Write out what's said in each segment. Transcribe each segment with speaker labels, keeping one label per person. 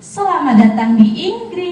Speaker 1: Selamat datang di Inggris.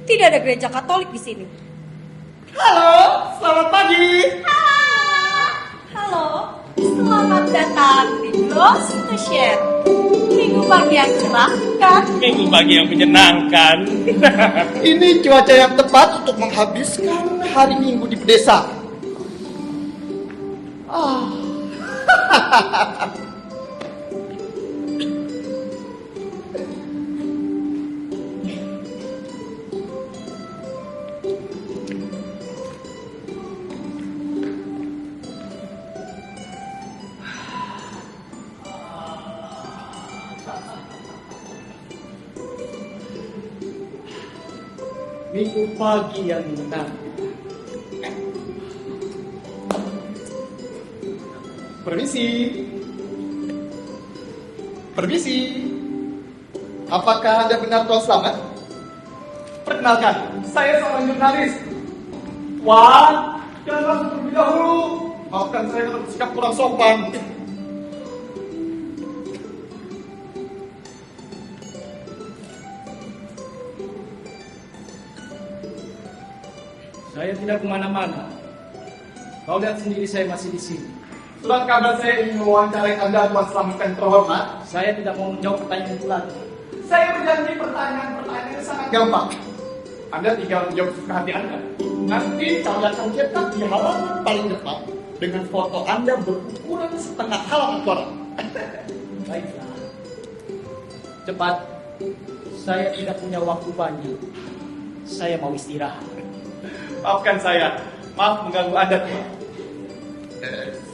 Speaker 2: Tidak ada gereja Katolik di sini.
Speaker 3: Halo, selamat pagi.
Speaker 2: Halo, selamat datang di Gloucestershire. Minggu pagi yang cerah, kan?
Speaker 4: Minggu pagi yang menyenangkan.
Speaker 3: Ini cuaca yang tepat untuk menghabiskan hari Minggu di pedesaan. Ah.
Speaker 4: Minggu pagi yang menyenangkan.
Speaker 3: Permisi. Permisi. Apakah Anda benar Tuan Slamet? Perkenalkan, saya seorang jurnalis. Tuan, jangan langsung terlebih dahulu. Maafkan saya kalau bersikap kurang sopan.
Speaker 4: Saya tidak kemana-mana. Kau lihat sendiri saya masih di sini.
Speaker 3: Surat kabar saya ingin mewawancarai Anda, Tuan Slamet yang terhormat.
Speaker 4: Saya tidak mau menjawab pertanyaan itu lagi.
Speaker 3: Saya berjanji pertanyaan-pertanyaan yang sangat gampang. Anda tinggal menjawab suka hati Anda. Nanti saya akan cetak di halaman paling depan dengan foto Anda berukuran setengah halaman koran.
Speaker 4: Baiklah. Cepat. Saya tidak punya waktu banyak. Saya mau istirahat.
Speaker 3: Maafkan saya, maaf mengganggu Anda, Tuan.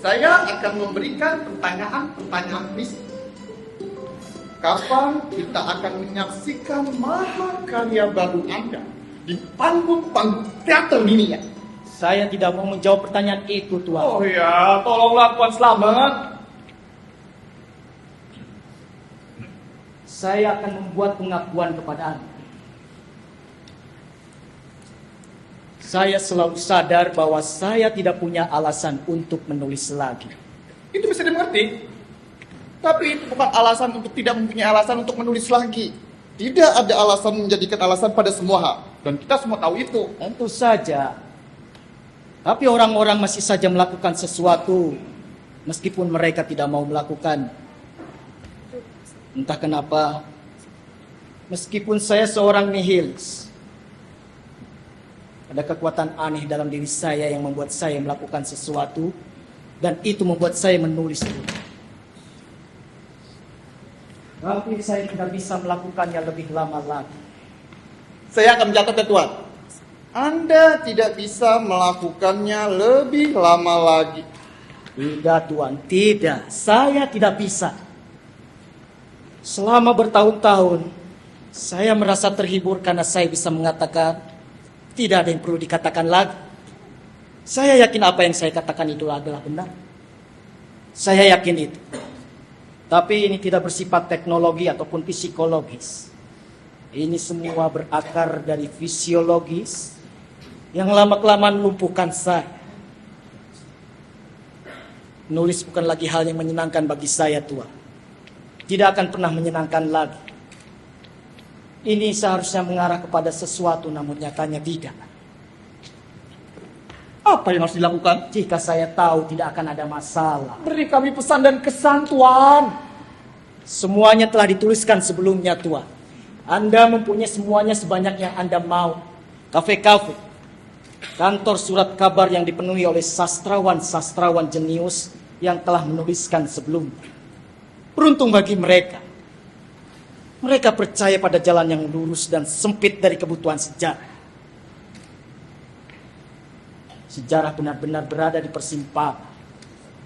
Speaker 3: Saya akan memberikan pertanyaan-pertanyaan kuis. Kapan kita akan menyaksikan mahakarya baru Anda di panggung-panggung teater dunia?
Speaker 4: Saya tidak mau menjawab pertanyaan itu, Tuan.
Speaker 3: Oh ya, tolonglah Tuan Slamet.
Speaker 4: Saya akan membuat pengakuan kepada Anda. Saya selalu sadar bahwa saya tidak punya alasan untuk menulis lagi.
Speaker 3: Itu bisa dimengerti. Tapi itu bukan alasan untuk tidak mempunyai alasan untuk menulis lagi. Tidak ada alasan menjadikan alasan pada semua hal. Dan kita semua tahu itu.
Speaker 4: Tentu saja, Tapi orang-orang masih saja melakukan sesuatu meskipun mereka tidak mau melakukan. Entah kenapa, meskipun saya seorang nihilis, ada kekuatan aneh dalam diri saya yang membuat saya melakukan sesuatu, dan itu membuat saya menulis itu. Tapi saya tidak bisa melakukannya lebih lama lagi.
Speaker 3: Saya akan mencatat ya Tuan. Anda tidak bisa melakukannya lebih lama lagi.
Speaker 4: Tidak Tuan, tidak. Saya tidak bisa. Selama bertahun-tahun, saya merasa terhibur karena saya bisa mengatakan tidak ada yang perlu dikatakan lagi. Saya yakin apa yang saya katakan itu adalah benar. Saya yakin itu. Tapi ini tidak bersifat teknologi ataupun psikologis. Ini semua berakar dari fisiologis yang lama-kelamaan melumpuhkan saya. Nulis bukan lagi hal yang menyenangkan bagi saya, Tuhan. Tidak akan pernah menyenangkan lagi. Ini seharusnya mengarah kepada sesuatu, namun nyatanya tidak.
Speaker 3: Apa yang harus dilakukan?
Speaker 4: Jika saya tahu tidak akan ada masalah.
Speaker 3: Beri kami pesan dan kesan, Tuan.
Speaker 4: Semuanya telah dituliskan sebelumnya, Tuhan. Anda mempunyai semuanya sebanyak yang Anda mau. Kafe-kafe, kantor surat kabar yang dipenuhi oleh sastrawan-sastrawan jenius yang telah menuliskan sebelumnya. Beruntung bagi mereka. Mereka percaya pada jalan yang lurus dan sempit dari kebutuhan sejarah. Sejarah benar-benar berada di persimpangan.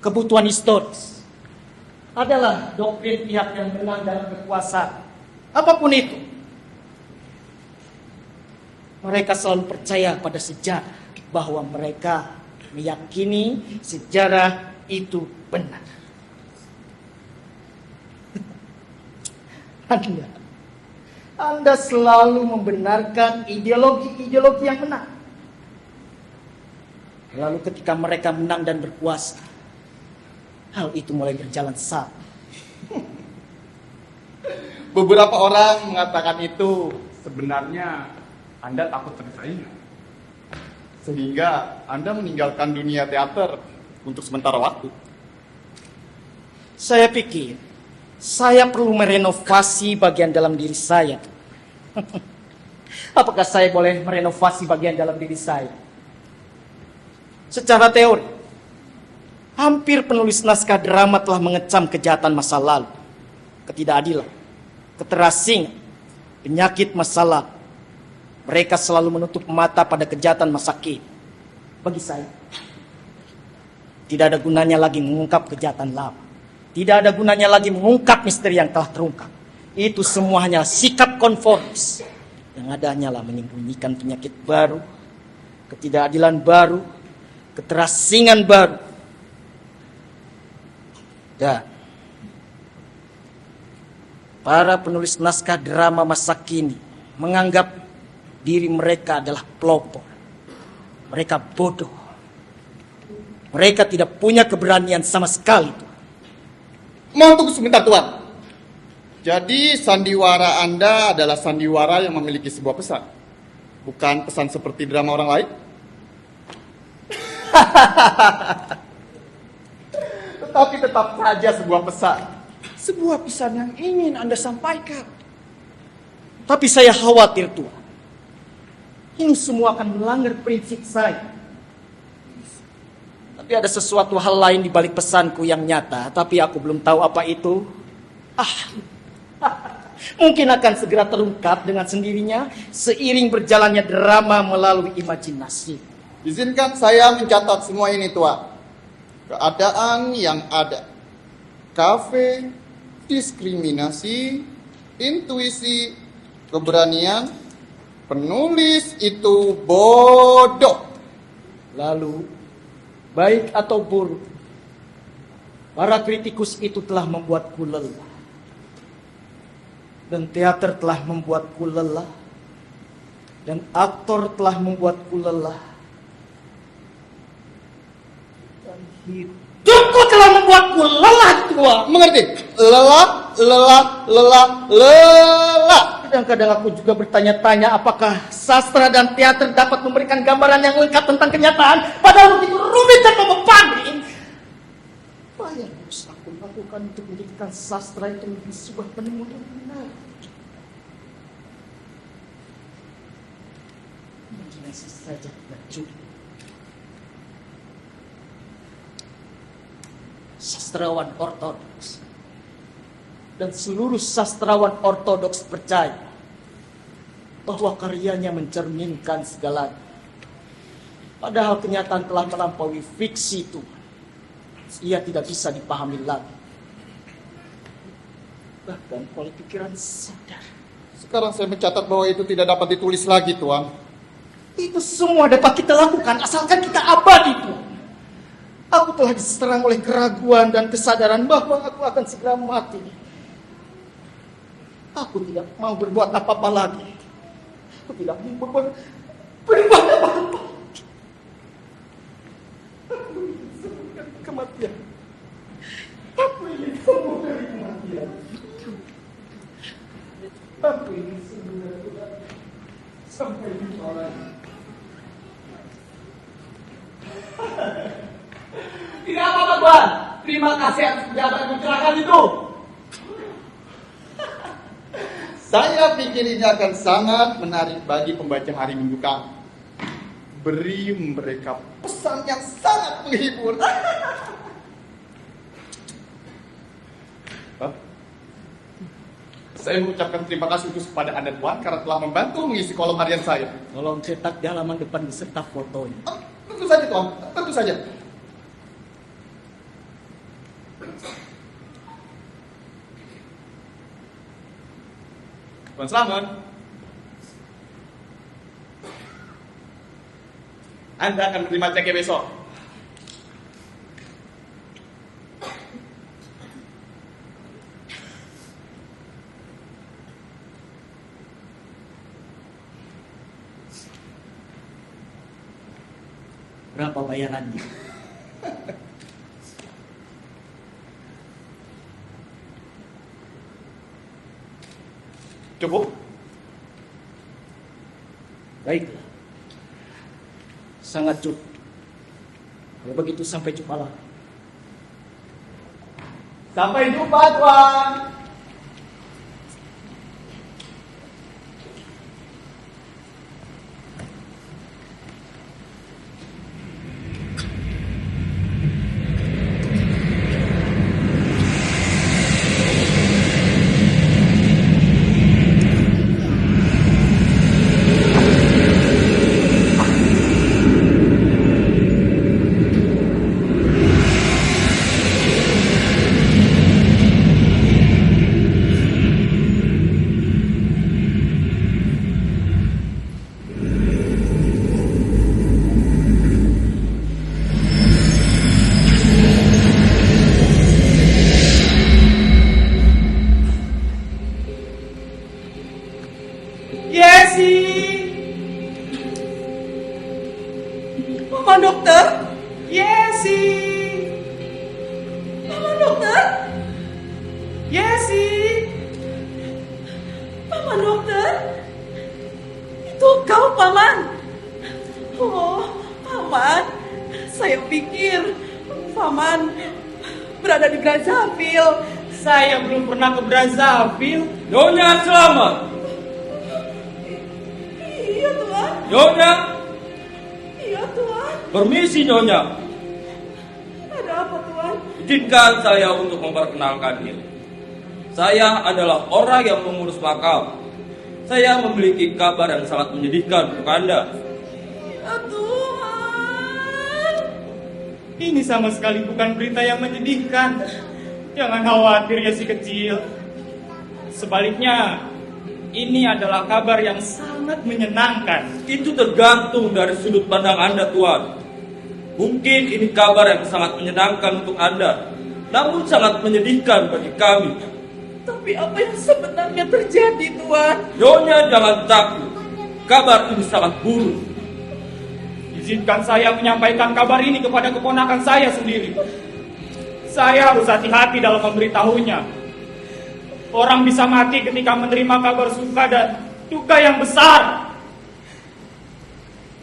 Speaker 4: Kebutuhan historis adalah doktrin pihak yang menang dalam kekuasaan. Apapun itu. Mereka selalu percaya pada sejarah. Bahwa mereka meyakini sejarah itu benar. Anda selalu membenarkan ideologi-ideologi yang benar. Lalu ketika mereka menang dan berkuasa, hal itu mulai berjalan salah.
Speaker 3: Beberapa orang mengatakan itu sebenarnya Anda takut tersaingi. Sehingga Anda meninggalkan dunia teater untuk sementara waktu.
Speaker 4: Saya pikir saya perlu merenovasi bagian dalam diri saya. Apakah saya boleh merenovasi bagian dalam diri saya? Secara teori, hampir penulis naskah drama telah mengecam kejahatan masa lalu, ketidakadilan, keterasingan, penyakit masa lalu. Mereka selalu menutup mata pada kejahatan masa kini. Bagi saya, tidak ada gunanya lagi mengungkap kejahatan lama. Tidak ada gunanya lagi mengungkap misteri yang telah terungkap. Itu semua hanya sikap konformis. Yang ada hanyalah menyembunyikan penyakit baru, ketidakadilan baru, keterasingan baru. Dan para penulis naskah drama masa kini menganggap diri mereka adalah pelopor. Mereka bodoh. Mereka tidak punya keberanian sama sekali.
Speaker 3: Mohon tunggu sebentar, Tuan. Jadi sandiwara Anda adalah sandiwara yang memiliki sebuah pesan. Bukan pesan seperti drama orang lain. Tetapi tetap saja sebuah pesan. Sebuah pesan yang ingin Anda sampaikan.
Speaker 4: Tapi saya khawatir, Tuhan. Ini semua akan melanggar prinsip saya. Tapi ada sesuatu hal lain di balik pesanku yang nyata, tapi aku belum tahu apa itu. Mungkin akan segera terungkap dengan sendirinya seiring berjalannya drama melalui imajinasi.
Speaker 3: Izinkan saya mencatat semua ini, Tuan. Keadaan yang ada. Kafe, diskriminasi, intuisi, keberanian, penulis itu bodoh.
Speaker 4: Lalu, baik atau buruk, para kritikus itu telah membuatku lelah. Dan teater telah membuatku lelah. Dan aktor telah membuatku lelah. Dan hidupku telah membuatku lelah, Tuhan.
Speaker 3: Mengerti? Lelah, lelah, lelah, lelah.
Speaker 4: Kadang-kadang aku juga bertanya-tanya apakah sastra dan teater dapat memberikan gambaran yang lengkap tentang kenyataan, padahal begitu rumit dan membebani. Apa yang harus aku lakukan untuk menjadikan sastra itu menjadi sebuah penemuan yang benar? Imajinasi saja tidak cukup. Sastrawan ortodoks dan seluruh sastrawan ortodoks percaya bahwa karyanya mencerminkan segalanya. Padahal kenyataan telah melampaui fiksi itu. Ia tidak bisa dipahami lagi. Bahkan oleh pikiran sadar.
Speaker 3: Sekarang saya mencatat bahwa itu tidak dapat ditulis lagi, Tuan.
Speaker 4: Itu semua dapat kita lakukan asalkan kita abadi, Tuan. Aku telah diserang oleh keraguan dan kesadaran bahwa aku akan segera mati. Aku tidak mau berbuat apa-apa lagi. Aku tidak mau berbuat apa-apa. Aku ingin sembuh dari kematian. Aku ingin sembuh dari kematian. Aku ingin sembuh dari kematian. Sampai jumpa lagi.
Speaker 3: Tidak apa-apa, Tuan. Terima kasih atas penjelasan kecelakaan itu. Saya pikir ini akan sangat menarik bagi pembaca hari Minggu kami. Beri mereka pesan yang sangat menghibur. Saya mengucapkan terima kasih khusus kepada Anda, Tuan, karena telah membantu mengisi kolom harian saya.
Speaker 4: Tolong cetak di halaman depan beserta fotonya.
Speaker 3: Tentu saja, Tuan. Tentu saja. Tuan selamat. Anda akan menerima ceknya besok.
Speaker 4: Berapa bayarannya?
Speaker 3: Cukup?
Speaker 4: Baiklah. Sangat cukup. Kalau begitu sampai jumpa lagi.
Speaker 3: Sampai jumpa, Tuan.
Speaker 2: Mama dokter? Yesi. Mama dokter? Yesi. Paman dokter? Itu kau, Paman? Oh, Paman. Saya pikir Paman berada di Brazzaville.
Speaker 4: Saya belum pernah ke Brazzaville.
Speaker 5: Nyonya selamat.
Speaker 2: Iya, Tuan.
Speaker 5: Nyonya,
Speaker 2: Iya, Tuan.
Speaker 5: permisi Nyonya.
Speaker 2: Ada apa, Tuan?
Speaker 5: Izinkan saya untuk memperkenalkan diri. Saya adalah orang yang mengurus makam. Saya memiliki kabar yang sangat menyedihkan untuk Anda.
Speaker 2: Ya Tuhan.
Speaker 4: Ini sama sekali bukan berita yang menyedihkan. Jangan khawatir ya si kecil. Sebaliknya, ini adalah kabar yang sangat menyenangkan.
Speaker 5: Itu tergantung dari sudut pandang Anda, Tuan. Mungkin ini kabar yang sangat menyenangkan untuk Anda, namun sangat menyedihkan bagi kami.
Speaker 2: Tapi apa yang sebenarnya terjadi, Tuan?
Speaker 5: Nyonya jangan takut. Kabar ini sangat buruk.
Speaker 4: Izinkan saya menyampaikan kabar ini kepada keponakan saya sendiri. Saya harus hati-hati dalam memberitahunya.
Speaker 6: Orang bisa mati ketika menerima kabar suka dan duka yang besar.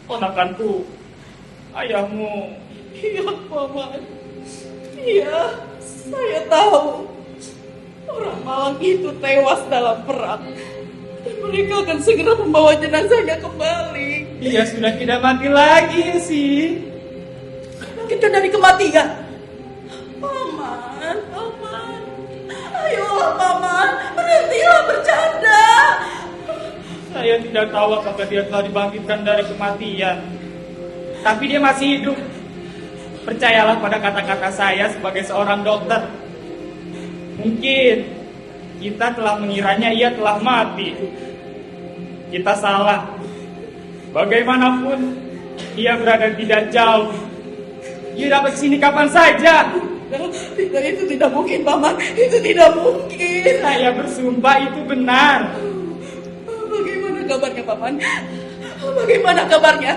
Speaker 6: Ponakanku, ayahmu.
Speaker 2: Iya, Paman. Iya, saya tahu. Orang Malang itu tewas dalam perang. Dan mereka akan segera membawa jenazahnya kembali.
Speaker 6: Dia sudah tidak mati lagi sih.
Speaker 2: Kita dari kematian. Paman, Paman. Ayolah, Paman. Berhentilah bercanda.
Speaker 6: Saya tidak tahu apakah dia telah dibangkitkan dari kematian. Tapi dia masih hidup. Percayalah pada kata-kata saya sebagai seorang dokter. Mungkin kita telah mengiranya ia telah mati. Kita salah. Bagaimanapun, ia berada tidak jauh. Ia dapat sini kapan saja.
Speaker 2: Tidak, itu tidak mungkin, Paman. Itu tidak mungkin.
Speaker 6: Saya bersumpah itu benar.
Speaker 2: Bagaimana kabarnya, Paman? Bagaimana kabarnya?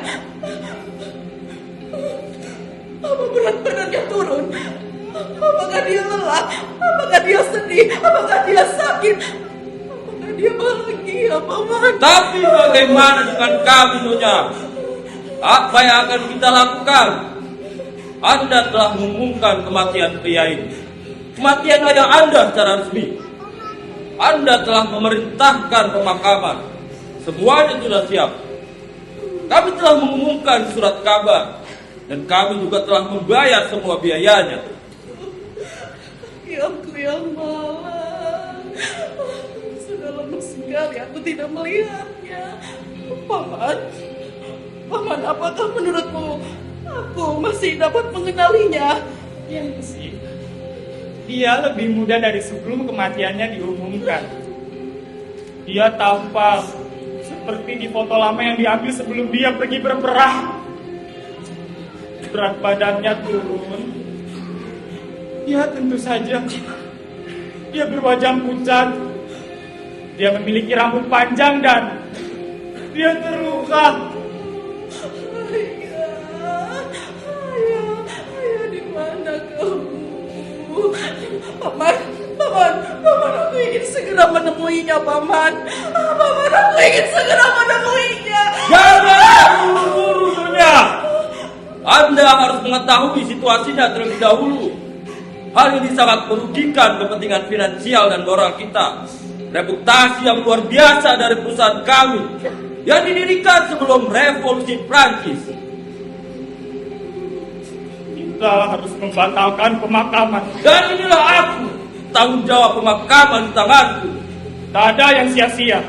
Speaker 2: Apa berat badannya turun? Apakah dia lelah? Apakah dia sedih? Apakah dia sakit? Apakah dia bahagia, Paman?
Speaker 5: Tapi bagaimana dengan kami, Nyonya? Apa yang akan kita lakukan? Anda telah mengumumkan kematian pria ini. Kematian ayah Anda secara resmi. Anda telah memerintahkan pemakaman. Semuanya sudah siap. Kami telah mengumumkan surat kabar. Dan kami juga telah membayar semua biayanya.
Speaker 2: Ayahku yang malang. Sudah lama sekali aku tidak melihatnya. Paman, Paman, apakah menurutmu aku masih dapat mengenalinya?
Speaker 6: Iya sih. Dia lebih muda dari sebelum kematiannya diumumkan. Dia tampak seperti di foto lama yang diambil sebelum dia pergi berperang. Berat badannya turun. Ya tentu saja. Dia berwajah pucat. Dia memiliki rambut panjang dan dia terluka.
Speaker 2: Ayah, di mana kamu? Paman, aku ingin segera menemuinya, Paman. Paman, aku ingin segera menemuinya.
Speaker 5: Jangan buru-buru, Nyonya. Anda harus mengetahui situasinya terlebih dahulu. Hal ini sangat merugikan kepentingan finansial dan moral kita. Reputasi yang luar biasa dari perusahaan kami yang didirikan sebelum revolusi Prancis.
Speaker 6: Kita harus membatalkan pemakaman.
Speaker 5: Dan inilah aku, tanggung jawab pemakaman di tanganku.
Speaker 6: Tak ada yang sia-sia.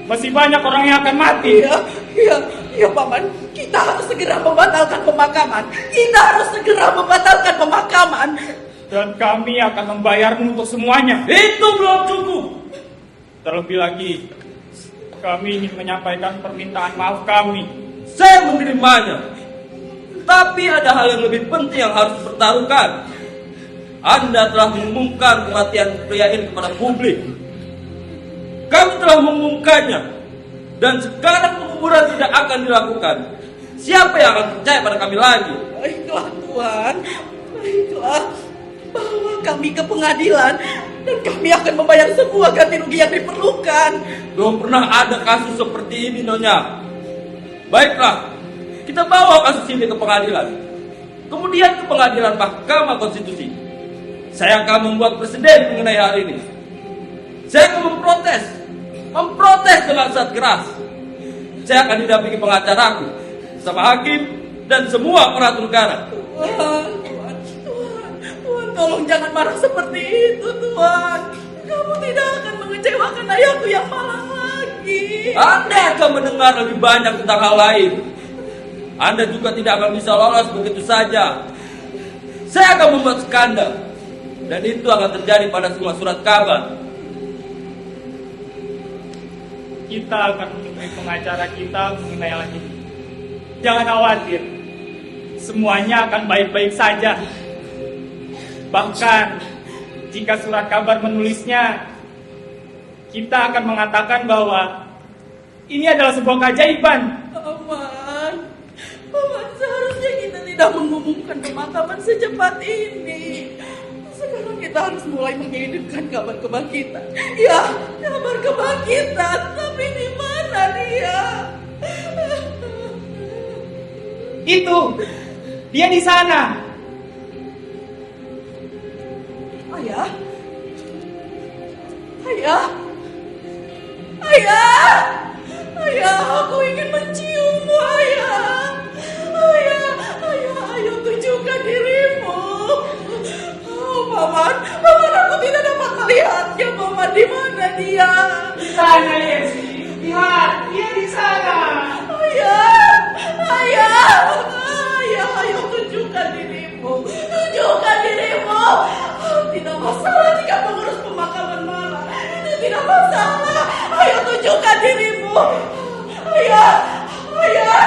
Speaker 6: Masih banyak orang yang akan mati.
Speaker 2: Iya, Paman. Kita harus segera membatalkan pemakaman. Kita harus segera membatalkan pemakaman.
Speaker 6: Dan kami akan membayarmu untuk semuanya.
Speaker 5: Itu belum cukup.
Speaker 6: Terlebih lagi, kami ingin menyampaikan permintaan maaf kami.
Speaker 5: Saya menerimanya. Tapi ada hal yang lebih penting yang harus dipertaruhkan. Anda telah mengumumkan kematian pria ini kepada publik. Kami telah mengumumkannya. Dan sekarang penguburan tidak akan dilakukan. Siapa yang akan percaya pada kami lagi?
Speaker 2: Baiklah, Tuhan. Baiklah. Bawa kami ke pengadilan. Dan kami akan membayar semua ganti rugi yang diperlukan.
Speaker 5: Belum pernah ada kasus seperti ini, Nyonya. Baiklah, kita bawa kasus ini ke pengadilan. Kemudian ke pengadilan Mahkamah Konstitusi. Saya akan membuat presiden mengenai hal ini. Saya akan memprotes dengan sangat keras. Saya akan didampingi pengacaraku, sama hakim, dan semua aparatur negara.
Speaker 2: Tuhan, tolong jangan marah seperti itu, Tuhan. Kamu tidak akan mengecewakan ayahku yang malang lagi.
Speaker 5: Anda akan mendengar lebih banyak tentang hal lain. Anda juga tidak akan bisa lolos begitu saja. Saya akan membuat skandal. Dan itu akan terjadi pada semua surat kabar.
Speaker 6: Kita akan menemui pengacara kita mengenai hal ini. Jangan khawatir. Semuanya akan baik-baik saja. Bahkan, jika surat kabar menulisnya, kita akan mengatakan bahwa ini adalah sebuah keajaiban.
Speaker 2: Paman, seharusnya kita tidak mengumumkan pemakaman secepat ini. Sekarang kita harus mulai menghidupkan kabar kebangkitan. Ya, kabar kebangkitan. Tapi di mana dia?
Speaker 6: Itu, dia di sana.
Speaker 2: Ayah? Ayah? Ayah! Ayah, aku ingin menciummu, ayah. Ayah, ayah, ayo tunjukkan dirimu. Oh, Paman, Paman, aku tidak dapat melihatnya. Paman, di mana dia?
Speaker 6: Di sana, Yesi. Lihat, dia di sana.
Speaker 2: Ayah, ayah, ayah, ayo tunjukkan dirimu. Tunjukkan dirimu. Oh, tidak masalah jika mengurus pemakaman malam. Itu tidak masalah. Ayo tunjukkan dirimu. Ayah, ayah,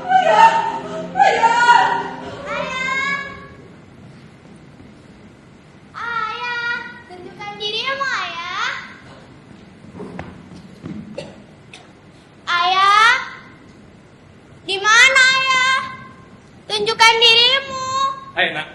Speaker 2: ayah, ayah.
Speaker 7: Ayah, tunjukkan dirimu, ayah. Ayah, di mana ayah? Tunjukkan dirimu.
Speaker 6: Hai, nak.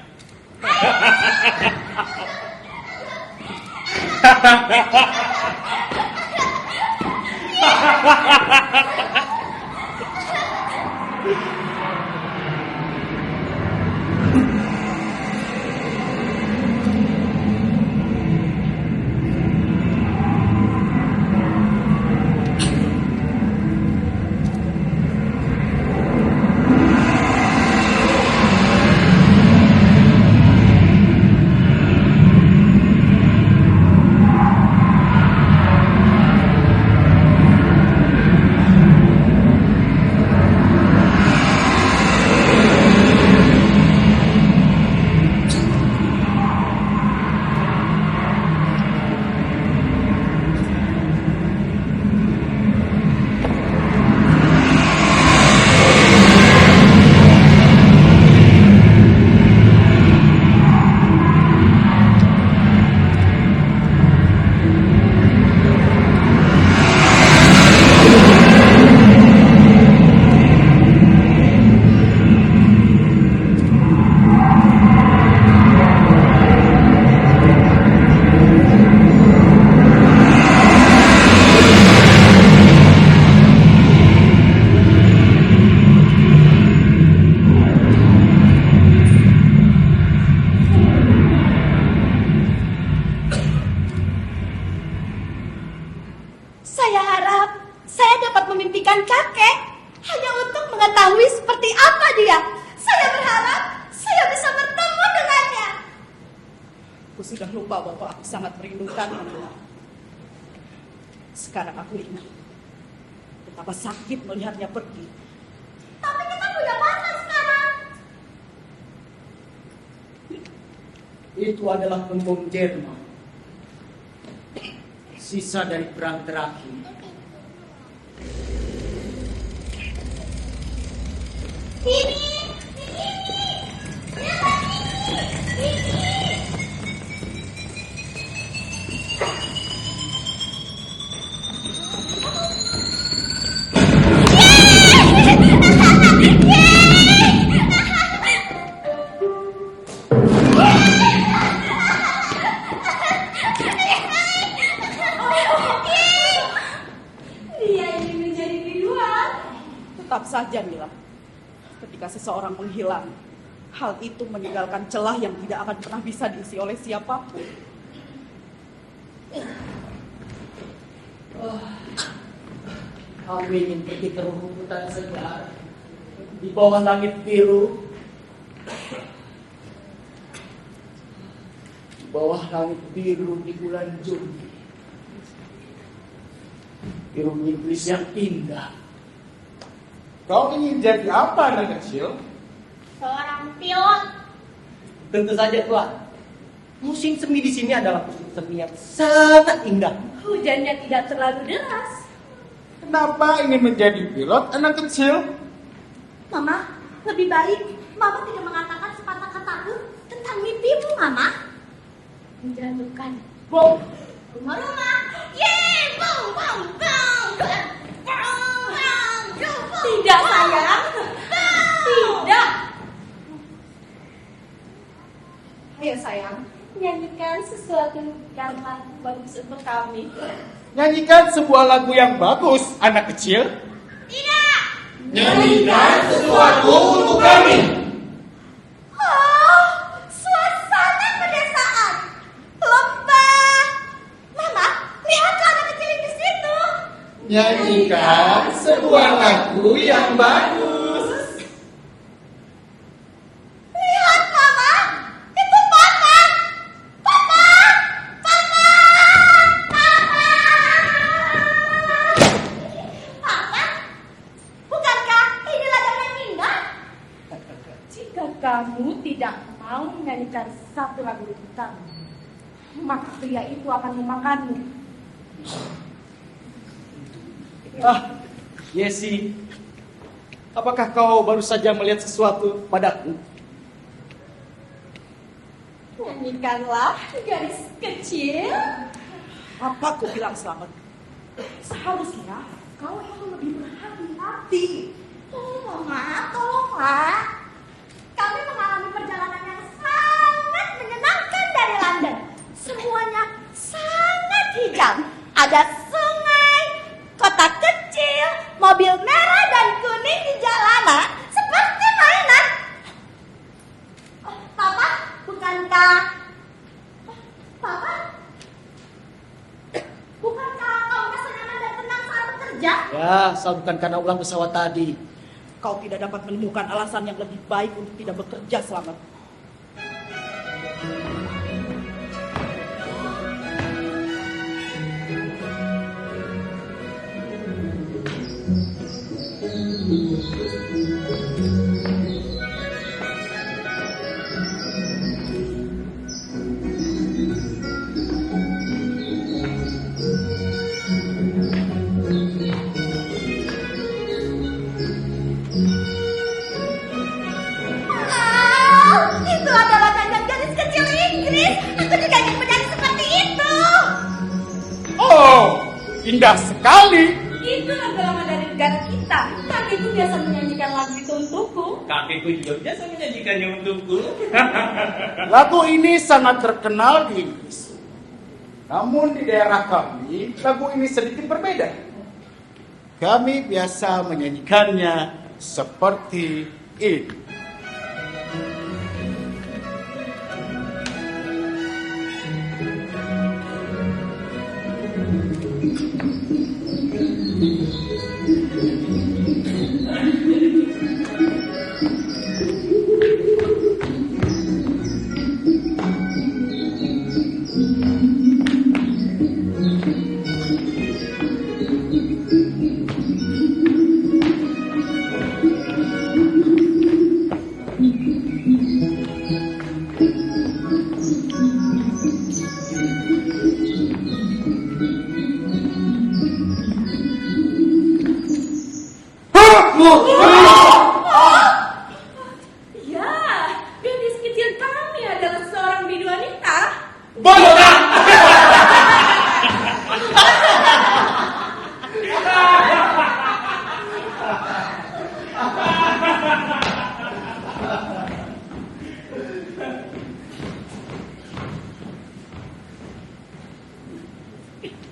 Speaker 7: Saya harap saya dapat memimpikan kakek hanya untuk mengetahui seperti apa dia. Saya berharap saya bisa bertemu dengannya.
Speaker 2: Aku sudah lupa bahwa aku sangat merindukanmu. Sekarang aku ingat betapa sakit melihatnya pergi.
Speaker 7: Tapi kita punya masa sekarang.
Speaker 4: Itu adalah tembung Jerman. Sisa dari perang terakhir.
Speaker 7: Sini, dia ingin menjadi biduan.
Speaker 2: Tetap saja, Mila. Ketika seseorang menghilang, hal itu meninggalkan celah yang tidak akan pernah bisa diisi oleh siapapun.
Speaker 4: Aku ingin pergi ke rumputan segar di bawah langit biru. Di bawah langit biru di bulan Juni. Biru iblis yang indah.
Speaker 3: Kau ingin jadi apa anak kecil?
Speaker 7: Seorang pilot.
Speaker 4: Tentu saja Tuhan. Musim semi di sini adalah musim semi yang sangat indah.
Speaker 7: Hujannya tidak terlalu deras.
Speaker 3: Kenapa ingin menjadi pilot anak kecil?
Speaker 7: Mama, lebih baik Mama tidak mengatakan sepatah kataku tentang mimpimu, Mama. Menjatuhkan bom rumah-rumah. Yeay, bom, bom, bom. Tidak, sayang. Tidak.
Speaker 2: Ayo sayang,
Speaker 7: Nyanyikan sesuatu yang bagus untuk kami.
Speaker 6: Nyanyikan sebuah lagu yang bagus, anak kecil.
Speaker 7: Tidak.
Speaker 3: Nyanyikan sesuatu untuk kami.
Speaker 7: Oh, suasana pedesaan. Lembah. Mama, lihatlah anak kecil di situ.
Speaker 3: Nyanyikan sebuah lagu yang bagus.
Speaker 7: Lihat, Mama. Itu Papa. Papa. Papa. Papa. Papa. Bukankah ini lagu yang indah? Jika kamu tidak mau menyanyikan satu lagu untuk kamu, maka pria itu akan memakanmu.
Speaker 4: Ah, Yesi, apakah kau baru saja melihat sesuatu padaku?
Speaker 7: Nyanyikanlah, gadis kecil.
Speaker 2: Apa kau bilang selamat? Seharusnya kau yang lebih berhati-hati.
Speaker 7: Mama, tolonglah. Kami mengalami perjalanan yang sangat menyenangkan dari London. Semuanya sangat hijau. Ada sungai, kota kecil, mobil merah dan kuning di jalanan, seperti mainan. Oh, Papa, bukankah... Papa? Bukankah kau merasa nyaman dan tenang saat bekerja?
Speaker 4: Ya, asal bukan karena ulang pesawat tadi.
Speaker 2: Kau tidak dapat menemukan alasan yang lebih baik untuk tidak bekerja selamat.
Speaker 7: Itu adalah dandan gadis kecil Inggris. Aku juga ingin menjadi seperti itu.
Speaker 6: Oh, indah sekali.
Speaker 7: Itu lagu-lagu dari negara kita. Kakekku biasa menyanyikan lagu itu untukku.
Speaker 5: Kakekku juga biasa menyanyikannya untukku.
Speaker 3: Lagu ini sangat terkenal di Inggris. Namun di daerah kami, lagu ini sedikit berbeda. Kami biasa menyanyikannya seperti ini.
Speaker 7: Ya, gadis kecil kami adalah seorang bidu wanita.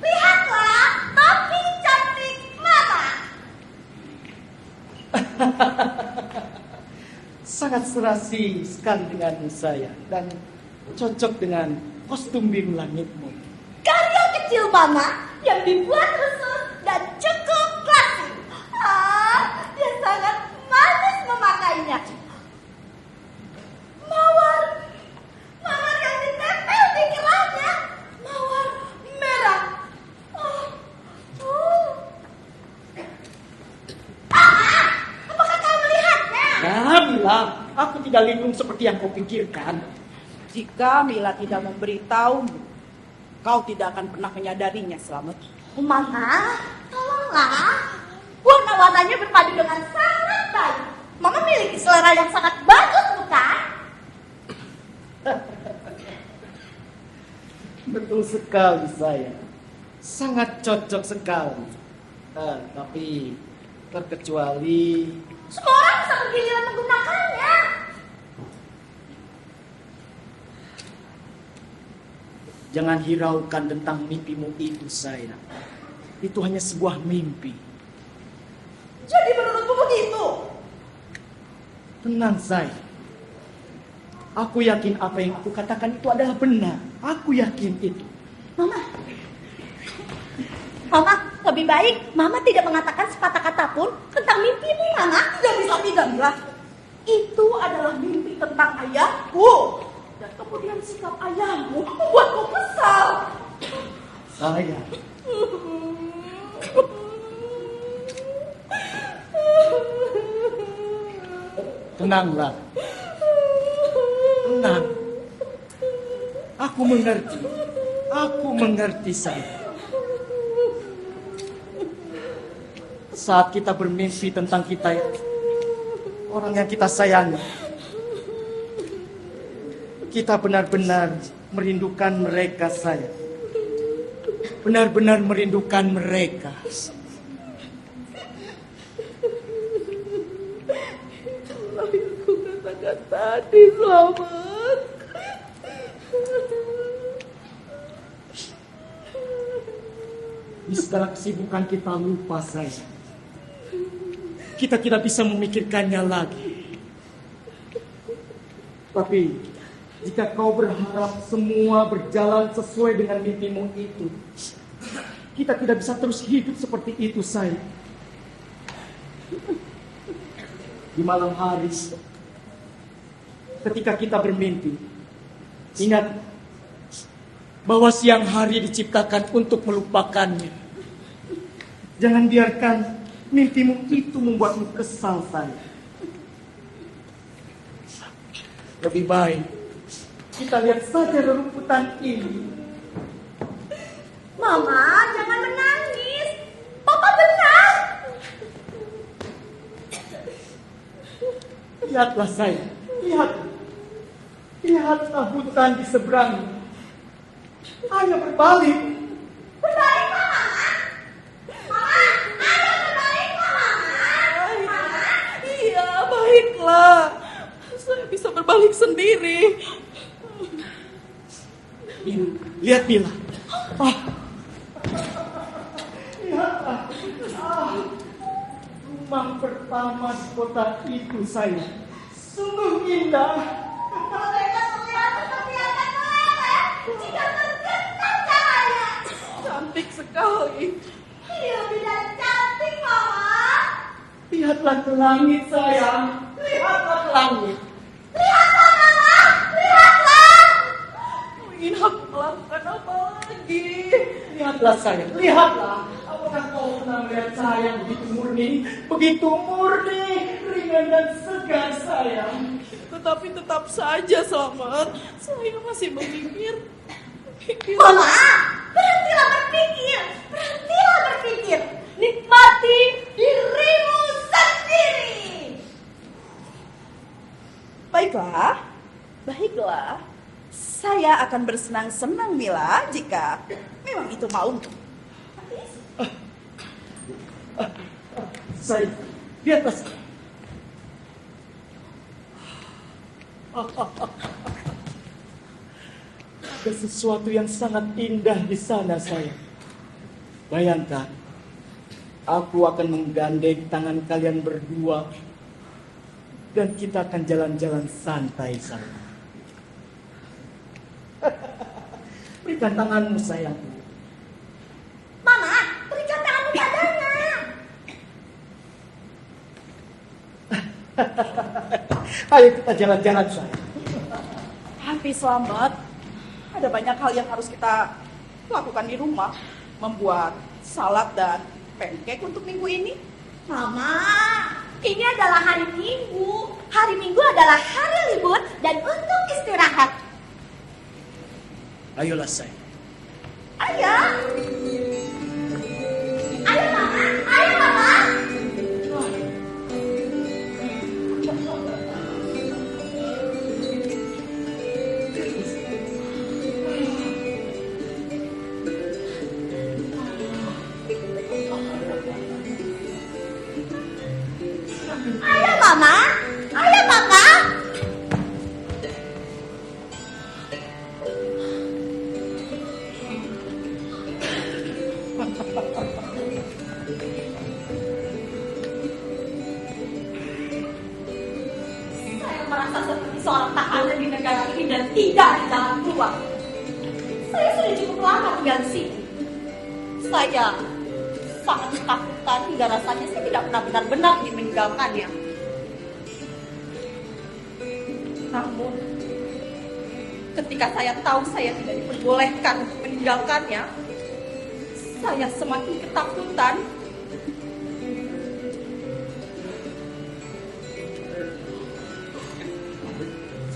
Speaker 7: Lihatlah, topi cantik Mama.
Speaker 4: Sangat serasi sekali dengan saya dan cocok dengan kostum biru langitmu.
Speaker 7: Karya kecil Mama yang dibuat khusus dan cukup klasik. Dia sangat manis memakainya. Mawar yang ditempel di kerahnya, mawar merah. Apakah kau melihatnya?
Speaker 4: Nah, Mila, aku tidak linglung seperti yang kau pikirkan.
Speaker 2: Jika Mila tidak memberitahumu, kau tidak akan pernah menyadarinya selamat.
Speaker 7: Mama, tolonglah. Warna-warnanya berpadu dengan sangat baik. Mama memiliki selera yang sangat bagus, bukan?
Speaker 4: Betul sekali saya. Sangat cocok sekali. Tapi terkecuali
Speaker 7: Semua orang bisa bergiliran menggunakannya.
Speaker 4: Jangan hiraukan tentang mimpimu itu, sayang. Itu hanya sebuah mimpi.
Speaker 2: Jadi menurutmu begitu?
Speaker 4: Tenang, sayang. Aku yakin apa yang aku katakan itu adalah benar. Aku yakin itu.
Speaker 7: Mama, lebih baik Mama tidak mengatakan sepatah kata pun tentang mimpimu, Mama.
Speaker 2: Tidak bisa tidak, Mila. Itu adalah mimpi tentang ayahku. Dan kemudian sikap ayahmu membuatku kesal.
Speaker 4: Sayang. Tenanglah. Tenang. Aku mengerti. Aku mengerti, sayang. Saat kita bermimpi tentang orang yang kita sayangi, kita benar-benar merindukan mereka, sayang. Benar-benar merindukan mereka.
Speaker 2: Itulah yang aku katakan tadi, Selamat.
Speaker 4: Di segala kesibukan kita lupa, sayang. Kita tidak bisa memikirkannya lagi. Tapi jika kau berharap semua berjalan sesuai dengan mimpimu itu, kita tidak bisa terus hidup seperti itu, sayang. Di malam hari, ketika kita bermimpi, ingat bahwa siang hari diciptakan untuk melupakannya. Jangan biarkan mimpimu itu membuatmu kesal, sayang. Lebih baik kita lihat saja rerumputan ini.
Speaker 7: Mama, jangan menangis. Papa benar.
Speaker 4: Lihatlah, sayang. Lihatlah hutan di seberang. Ayo berbalik.
Speaker 7: Berbalik, Mama. Mama, ayo berbalik, Mama.
Speaker 2: Iya, baiklah. Saya bisa berbalik sendiri.
Speaker 4: Lihat, Mila. Lihatlah. Rumah pertama di kota itu, sayang. Sungguh indah.
Speaker 7: Mereka terlihat seperti akan meleleh jika tergenang cahaya.
Speaker 2: Cantik sekali.
Speaker 7: Iya, tidak cantik, Mama.
Speaker 4: Lihatlah ke langit, sayang. Lihatlah ke langit.
Speaker 7: Lihatlah, Mama. Lihatlah.
Speaker 2: Ingin aku melakukan apa lagi?
Speaker 4: Lihatlah, sayang. Lihatlah. Apakah kau pernah melihat cahaya yang begitu murni? Begitu murni, ringan dan segar, sayang.
Speaker 2: Tetapi tetap saja, Selamat. Saya masih memikir.
Speaker 7: Mama, berhentilah berpikir. Berhentilah berpikir. Nikmati dirimu sendiri.
Speaker 2: Baiklah. Saya akan bersenang-senang, Mila, jika memang itu maumu.
Speaker 4: Sayang, lihatlah. Ada sesuatu yang sangat indah di sana, sayang. Bayangkan, aku akan menggandeng tangan kalian berdua dan kita akan jalan-jalan santai, sayang. Berikan tanganmu, sayang.
Speaker 7: Mama, berikan tanganmu padanya.
Speaker 4: Ayo kita jalan-jalan, sayang.
Speaker 2: Tapi Selamat, ada banyak hal yang harus kita lakukan di rumah. Membuat salad dan pancake untuk minggu ini.
Speaker 7: Mama, ini adalah hari Minggu. Hari Minggu adalah hari libur dan untuk istirahat.
Speaker 4: Ayolah, sayang.
Speaker 7: Ayo. Ayo, Mama. Ayo, Mama. Ayo, Mama. Ayo, Mama. yakin dan tidak ada jalan keluar. Saya sudah cukup lama tinggal di sini. Saya sangat ketakutan hingga rasanya saya tidak pernah benar-benar ingin meninggalkannya. Namun, ketika saya tahu saya tidak diperbolehkan untuk meninggalkannya, saya semakin ketakutan.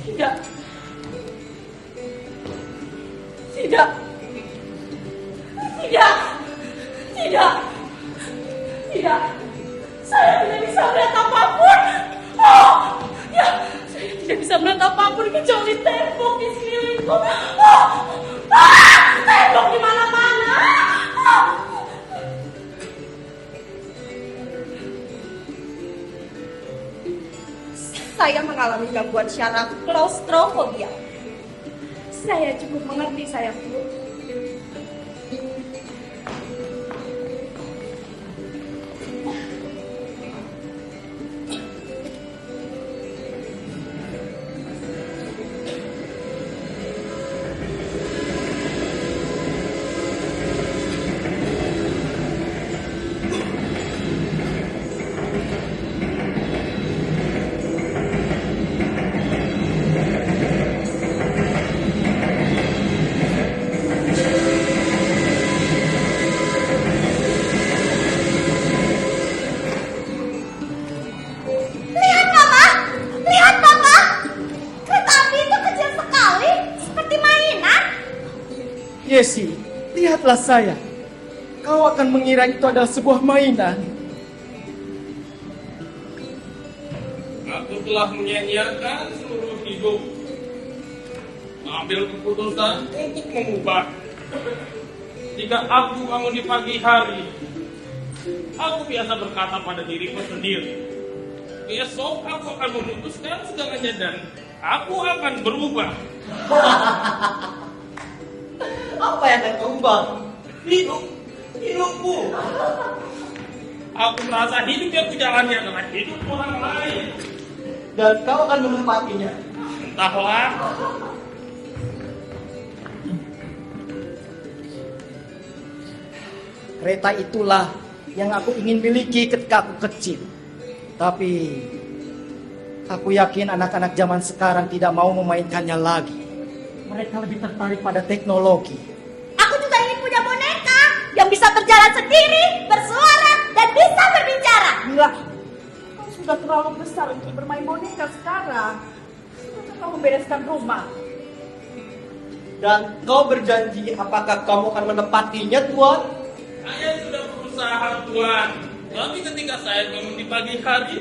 Speaker 7: Tidak. Tidak. Tidak. Tidak. Tidak. Saya tidak bisa melihat apapun. Oh, ya, saya tidak bisa melihat apapun kecuali tembok di sekelilingku. Tembok di mana-mana. Saya mengalami gangguan syaraf klaustrofobia. Saya cukup mengerti, sayangku.
Speaker 4: Yesi, lihatlah saya. Kau akan mengira itu adalah sebuah mainan.
Speaker 5: Aku telah menyia-nyiakan seluruh hidup, mengambil keputusan untuk mengubah. Jika aku bangun di pagi hari, aku biasa berkata pada diriku sendiri, besok aku akan memutuskan segalanya dan aku akan berubah.
Speaker 3: Apa yang akan kau ubah? Hidupku.
Speaker 5: Aku merasa hidup yang kujalani adalah hidup orang lain.
Speaker 3: Dan kau akan menempatinya.
Speaker 5: Entahlah.
Speaker 4: Kereta itulah yang aku ingin miliki ketika aku kecil. Tapi aku yakin anak-anak zaman sekarang tidak mau memainkannya lagi. Mereka lebih tertarik pada teknologi.
Speaker 7: Aku juga ingin punya boneka yang bisa berjalan sendiri, bersuara, dan bisa berbicara.
Speaker 2: Mila, kau sudah terlalu besar untuk bermain boneka sekarang. Sudah kau membereskan rumah.
Speaker 3: Dan kau berjanji apakah kamu akan menepatinya, Tuan?
Speaker 5: Saya sudah berusaha, Tuan. Tapi ketika saya bangun di pagi hari,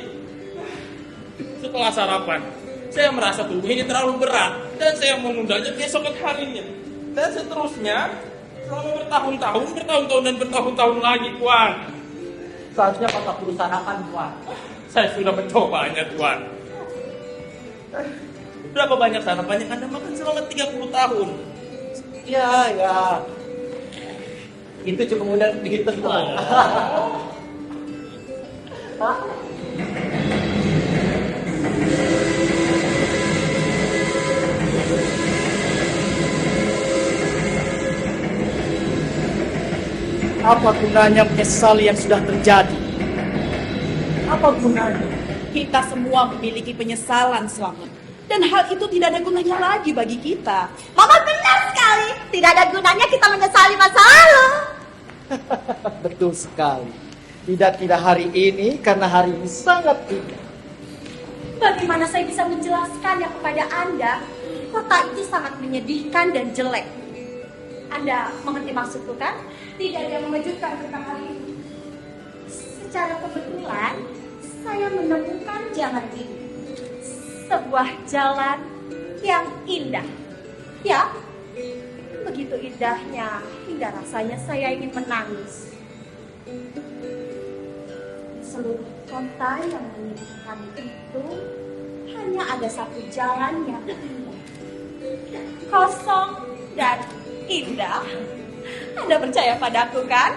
Speaker 5: setelah sarapan, saya merasa tubuh ini terlalu berat dan saya menundanya besok harinya. Dan seterusnya selama bertahun-tahun dan bertahun-tahun lagi, Tuan.
Speaker 3: Seharusnya kau tak berusahakan, Tuan.
Speaker 5: Saya sudah mencobanya, Tuan. Berapa banyak sarapan yang Anda makan selama 30 tahun?
Speaker 3: Ya. Itu cukup mudah dihitung, Tuan.
Speaker 4: Apa gunanya menyesali yang sudah terjadi?
Speaker 2: Apa gunanya? Kita semua memiliki penyesalan, Selamat. Dan hal itu tidak ada gunanya lagi bagi kita.
Speaker 7: Mama benar sekali. Tidak ada gunanya kita menyesali masa lalu.
Speaker 4: Betul sekali. Tidak hari ini karena hari ini sangat tidak.
Speaker 7: Bagaimana saya bisa menjelaskannya kepada Anda? Kota itu sangat menyedihkan dan jelek. Anda mengerti maksudku kan? Tidak ada yang mengejutkan tentang hal ini. Secara kebetulan, saya menemukan jalan ini. Sebuah jalan yang indah. Ya, begitu indahnya hingga rasanya saya ingin menangis. Di seluruh kota yang menyedihkan itu hanya ada satu jalan yang indah, kosong dan indah. Anda percaya padaku kan?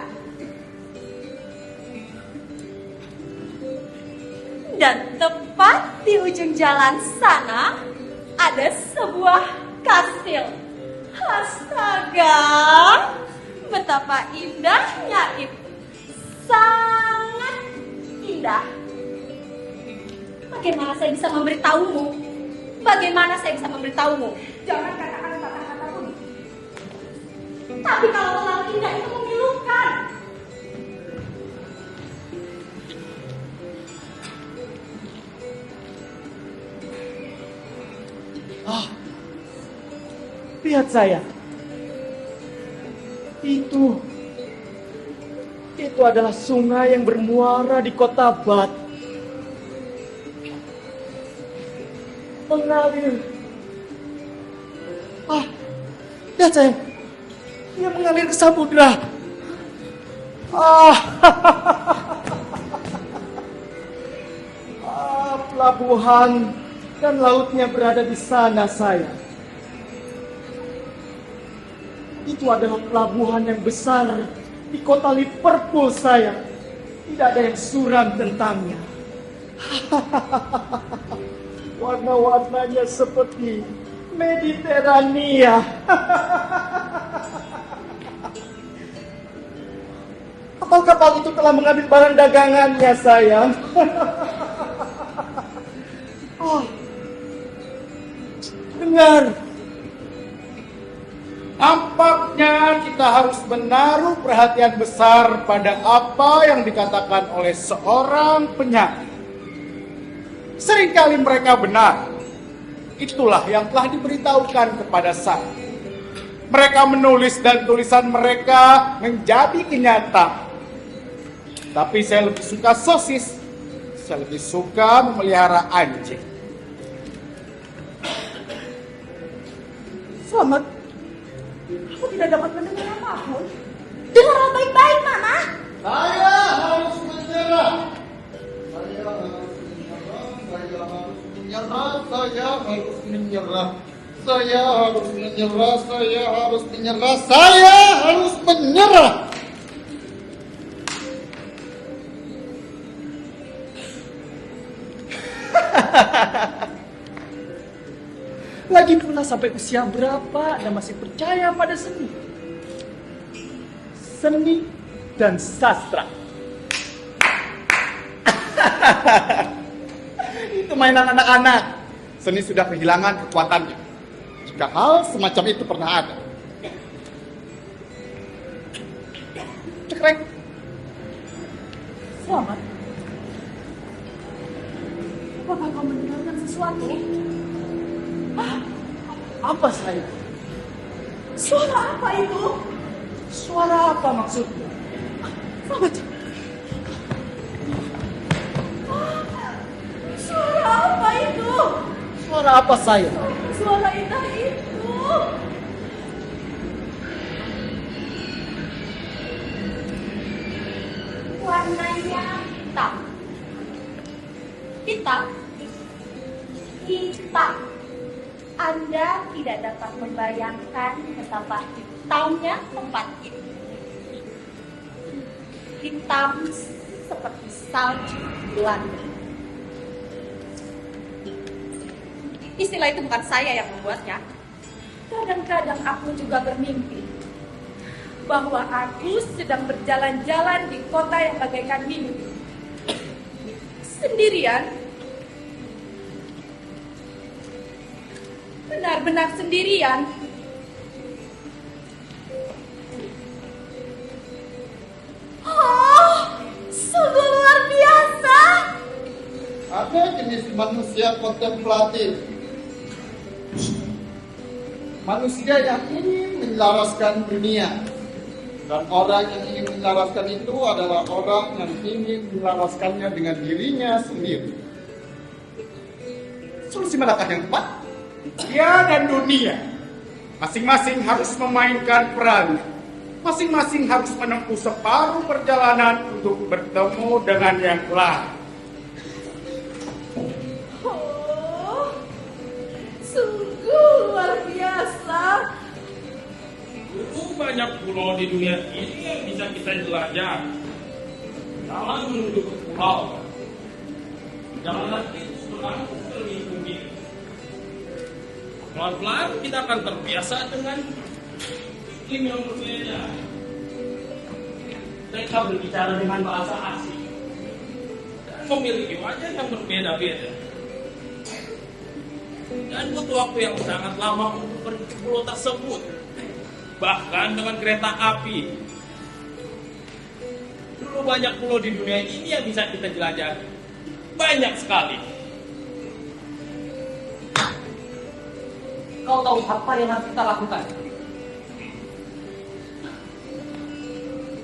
Speaker 7: Dan tepat di ujung jalan sana ada sebuah kastil. Astaga, betapa indahnya itu. Sangat indah. Bagaimana saya bisa memberitahumu? Bagaimana saya bisa memberitahumu? Jangan katakan kata-kata pun. Tapi kalau terlalu indah itu memilukan.
Speaker 4: Lihat saya. Itu adalah sungai yang bermuara di kota Bat. Mengalir. Lihat saya. Dia mengalir ke samudra. Pelabuhan dan lautnya berada di sana, saya. Itu adalah pelabuhan yang besar di kota Liverpool, saya. Tidak ada yang suram tentangnya. Warna-warnanya seperti Mediterania. Kapal-kapal itu telah mengambil barang dagangannya, sayang. Dengar.
Speaker 3: Nampaknya kita harus menaruh perhatian besar pada apa yang dikatakan oleh seorang penyair. Seringkali mereka benar. Itulah yang telah diberitahukan kepada saya. Mereka menulis dan tulisan mereka menjadi kenyataan. Tapi saya lebih suka sosis. Saya lebih suka memelihara anjing.
Speaker 2: Selamat. Aku tidak dapat mendengar apapun.
Speaker 7: Dengarlah baik-baik, Mama.
Speaker 3: Saya harus menyerah. Saya harus menyerah. Saya harus menyerah. Saya harus menyerah. Saya harus menyerah. Saya harus menyerah.
Speaker 4: Lagi pula sampai usia berapa Anda masih percaya pada seni? Seni dan sastra.
Speaker 3: Itu mainan anak-anak. Seni sudah kehilangan kekuatannya. Jika hal semacam itu pernah ada. Cekrek.
Speaker 2: Selamat. Apakah kau mendengarkan sesuatu?
Speaker 4: Apa saya?
Speaker 2: Suara apa itu?
Speaker 4: Suara apa maksudnya?
Speaker 2: Selamat. Suara apa itu?
Speaker 4: Suara apa saya?
Speaker 2: Suara indah itu.
Speaker 7: Warnanya hitam. Hitam. Hitam. Anda tidak dapat membayangkan betapa hitamnya tempat ini. Hitam seperti salju Belanda. Istilah itu bukan saya yang membuatnya.
Speaker 2: Kadang-kadang aku juga bermimpi bahwa aku sedang berjalan-jalan di kota yang bagaikan mimpi. Sendirian. Benar-benar sendirian. Oh, sungguh luar biasa.
Speaker 3: Ada jenis manusia kontemplatif. Manusia yang ingin menyelaraskan dunia. Dan orang yang ingin menyelaraskan itu adalah orang yang ingin menyelaraskannya dengan dirinya sendiri. Solusi manakah yang tepat? Dia dan dunia. Masing-masing harus memainkan perannya. Masing-masing harus menempuh separuh perjalanan untuk bertemu dengan yang lain.
Speaker 2: Oh, sungguh luar biasa.
Speaker 5: Banyak pulau di dunia ini yang bisa kita jelajah. Jangan menuju ke pulau. Jangan nanti langsung terlindungi. Pelan-pelan kita akan terbiasa dengan iklim yang berbeda. Mereka berbicara dengan bahasa asing dan memiliki wajah yang berbeda-beda. Dan butuh waktu yang sangat lama untuk pergi ke pulau tersebut. Bahkan dengan kereta api. Dulu banyak pulau di dunia ini yang bisa kita jelajahi. Banyak sekali.
Speaker 6: Kau tahu apa yang harus kita lakukan?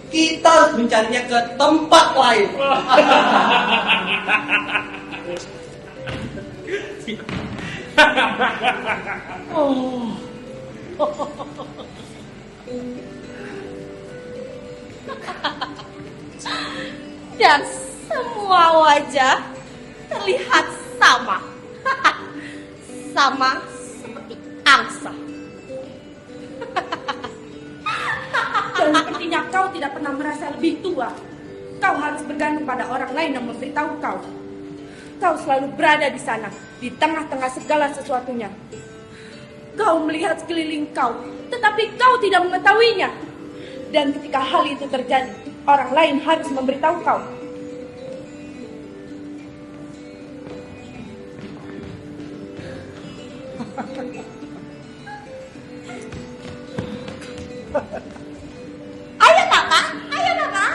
Speaker 3: Kita harus mencarinya ke tempat lain.
Speaker 7: Dan semua wajah terlihat sama. Sama seperti angsa.
Speaker 8: Dan sepertinya kau tidak pernah merasa lebih tua. Kau harus bergantung pada orang lain yang memberitahu kau. Kau selalu berada di sana, di tengah-tengah segala sesuatunya. Kau melihat sekeliling kau, tetapi kau tidak mengetahuinya. Dan ketika hal itu terjadi, orang lain harus memberitahu kau.
Speaker 7: Ayo kakak, ayo kakak.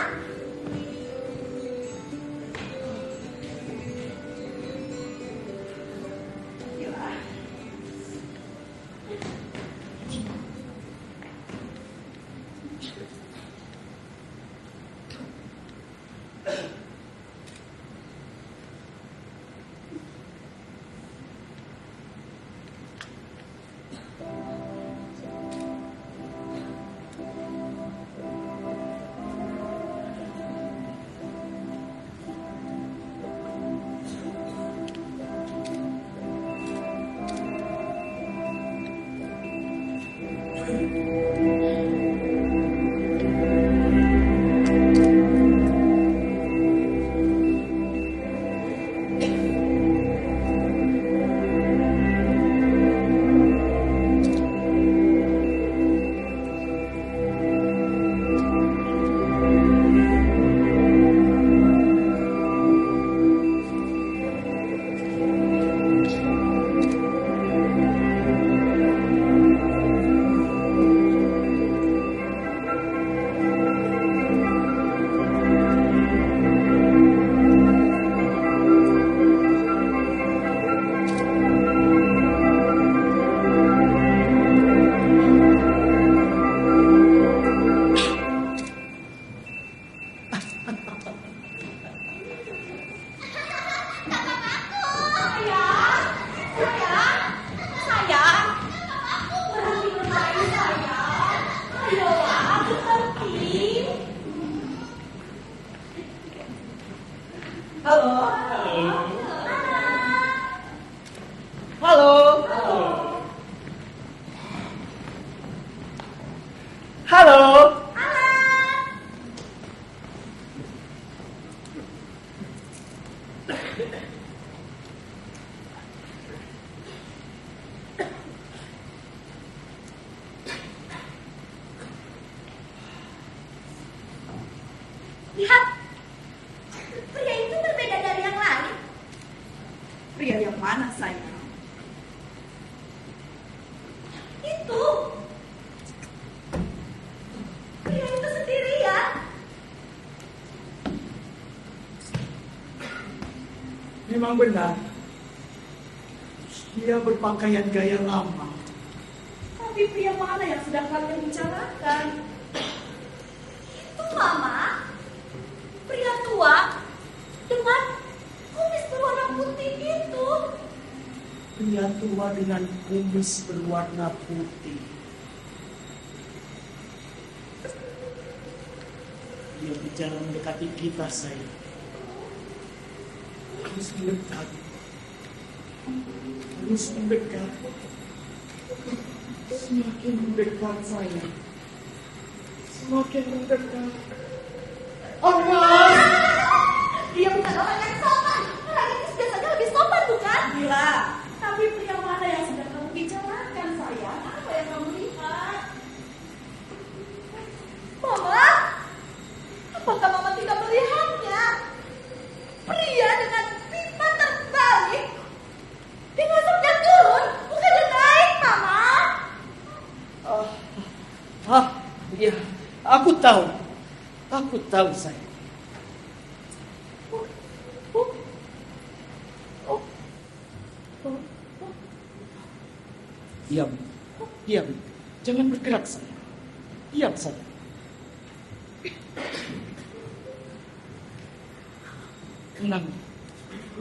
Speaker 4: Halo. Halo.
Speaker 7: Lihat, pria itu berbeda dari yang lain.
Speaker 2: Pria yang mana sayang?
Speaker 7: Itu. Pria itu sendirian.
Speaker 3: Memang benar. Dia berpakaian gaya lama.
Speaker 8: Tapi pria mana yang sedang kalian bicarakan?
Speaker 7: Itu mama. Pria tua dengan kumis berwarna putih itu.
Speaker 3: Pria tua dengan kumis berwarna putih. Dia bicara mendekati kita, sayang. Harus mendekat. Harus mendekat. Semakin mendekat, sayang. Semakin mendekat.
Speaker 7: Dia bukan orang yang sopan. Orang itu biasanya lebih sopan, bukan?
Speaker 8: Gila, tapi pria mana yang sedang kamu bicarakan?
Speaker 4: tahu saya. Diam, jangan bergerak saya. Diam saja.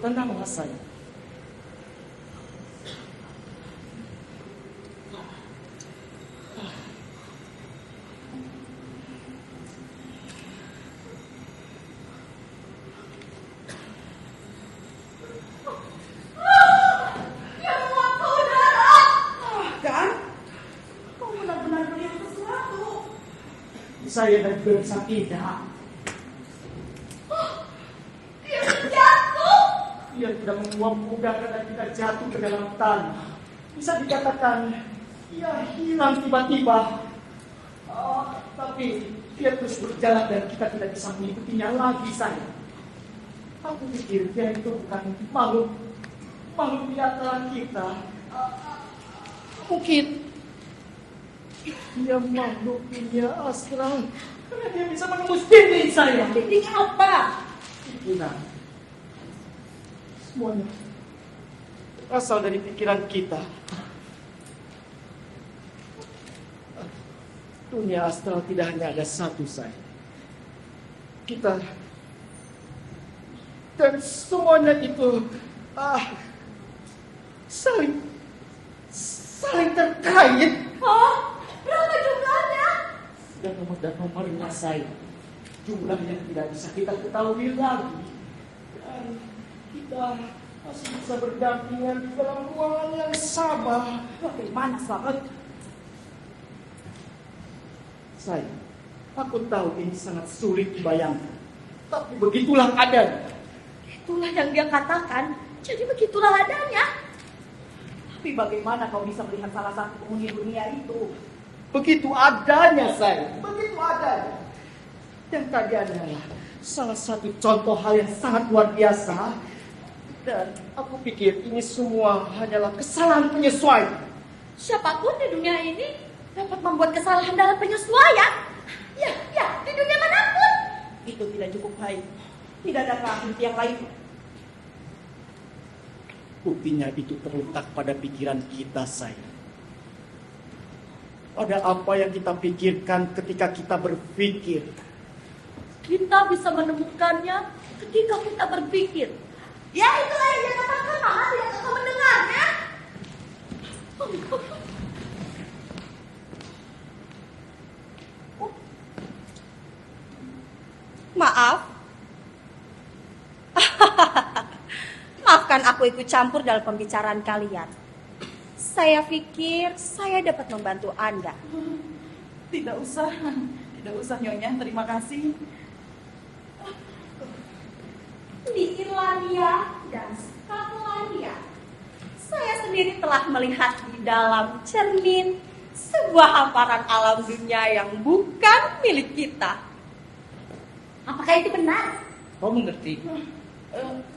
Speaker 4: Tenanglah saya.
Speaker 7: Yang mengaku darah. Kan? Kau benar-benar melihat sesuatu.
Speaker 4: Saya dan berusaha tidak.
Speaker 7: Dia terjatuh.
Speaker 4: Dia tidak menguap udara dan kita jatuh ke dalam tanah. Bisa dikatakan ia hilang tiba-tiba. Tapi dia terus berjalan dan kita tidak bisa mengikutinya lagi saya. Aku pikir dia itu bukan makhluk di antara kita. Mungkin dia makhluk dunia astral karena dia bisa menembus dinding saya.
Speaker 7: Dinding apa?
Speaker 4: Pikiran. Semuanya asal dari pikiran kita. Dunia astral tidak hanya ada satu saya. Kita dan semuanya itu saling terkait.
Speaker 7: Berapa jumlahnya?
Speaker 4: Dan nomornya saya. Jumlah yang tidak bisa kita ketahui lagi. Dan kita masih bisa berdampingan di dalam ruangan yang sama.
Speaker 7: Bagaimana, Selamat?
Speaker 4: Aku tahu ini sangat sulit dibayangkan. Tapi begitulah adanya.
Speaker 7: Itulah yang dia katakan. Jadi begitulah adanya. Tapi bagaimana kau bisa melihat salah satu penghuni dunia itu?
Speaker 4: Begitu adanya begitu adanya. Yang tadi adalah salah satu contoh hal yang sangat luar biasa. Dan aku pikir ini semua hanyalah kesalahan penyesuaian.
Speaker 7: Siapapun di dunia ini dapat membuat kesalahan dalam penyesuaian. Ya, di dunia manapun. Itu tidak cukup baik. Tidak ada bukti yang lain.
Speaker 4: Buktinya itu terletak pada pikiran kita, saya. Pada apa yang kita pikirkan ketika kita berpikir.
Speaker 7: Kita bisa menemukannya ketika kita berpikir. Ya, itulah yang dia katakan. Mama tidak akan mendengarnya.
Speaker 8: Maaf. Maafkan aku ikut campur dalam pembicaraan kalian. Saya pikir saya dapat membantu Anda.
Speaker 2: Tidak usah Nyonya, terima kasih.
Speaker 8: Di Irlandia dan Skotlandia, saya sendiri telah melihat di dalam cermin sebuah hamparan alam dunia yang bukan milik kita.
Speaker 7: Apakah itu benar?
Speaker 4: Kau mengerti?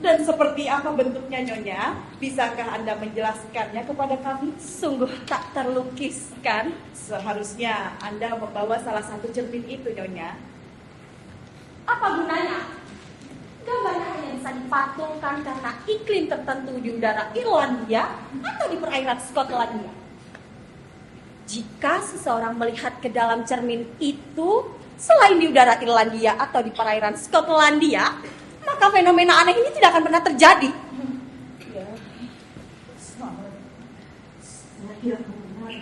Speaker 2: Dan seperti apa bentuknya Nyonya? Bisakah Anda menjelaskannya kepada kami?
Speaker 8: Sungguh tak terlukiskan.
Speaker 2: Seharusnya Anda membawa salah satu cermin itu Nyonya.
Speaker 8: Apa gunanya? Gambarnya hanya bisa dipatungkan karena iklim tertentu di udara Irlandia atau di perairan Skotlandia. Jika seseorang melihat ke dalam cermin itu, selain di udara Irlandia atau di perairan Skotlandia, maka fenomena aneh ini tidak akan pernah terjadi.
Speaker 2: Ya, selamat. Saya kira benar.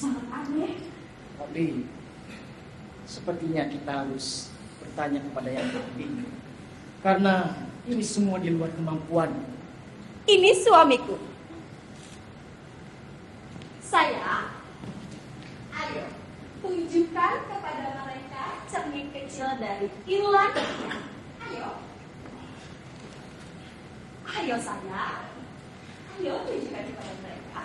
Speaker 2: Sangat aneh.
Speaker 4: Tapi sepertinya kita harus bertanya kepada yang penting. Karena ini semua di luar kemampuan.
Speaker 8: Ini suamiku. Saya, ayo tunjukkan kepada mereka cermin kecil dari Irlandia. Ayo saya. Ayo tunjukkan kepada mereka.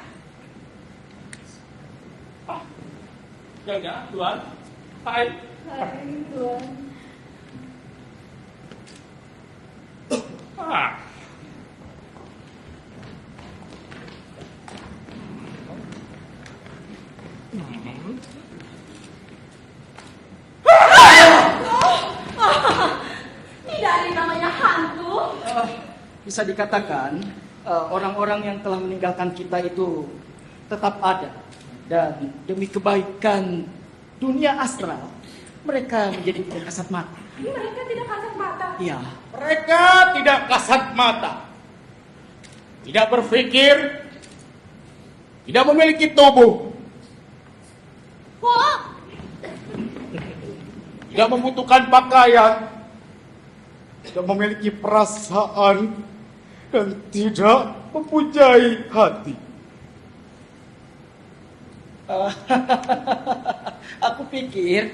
Speaker 6: Jangan, Tuan. Hai.
Speaker 8: Hai, Tuan.
Speaker 7: ada yang namanya hantu.
Speaker 4: Bisa dikatakan orang-orang yang telah meninggalkan kita itu tetap ada, dan demi kebaikan dunia astral mereka menjadi tidak kasat mata.
Speaker 8: Mereka tidak kasat mata.
Speaker 4: Iya.
Speaker 6: Mereka tidak kasat mata, tidak berpikir, tidak memiliki tubuh,
Speaker 7: Oh,
Speaker 6: tidak membutuhkan pakaian, tidak memiliki perasaan, dan tidak mempunyai hati.
Speaker 4: Aku pikir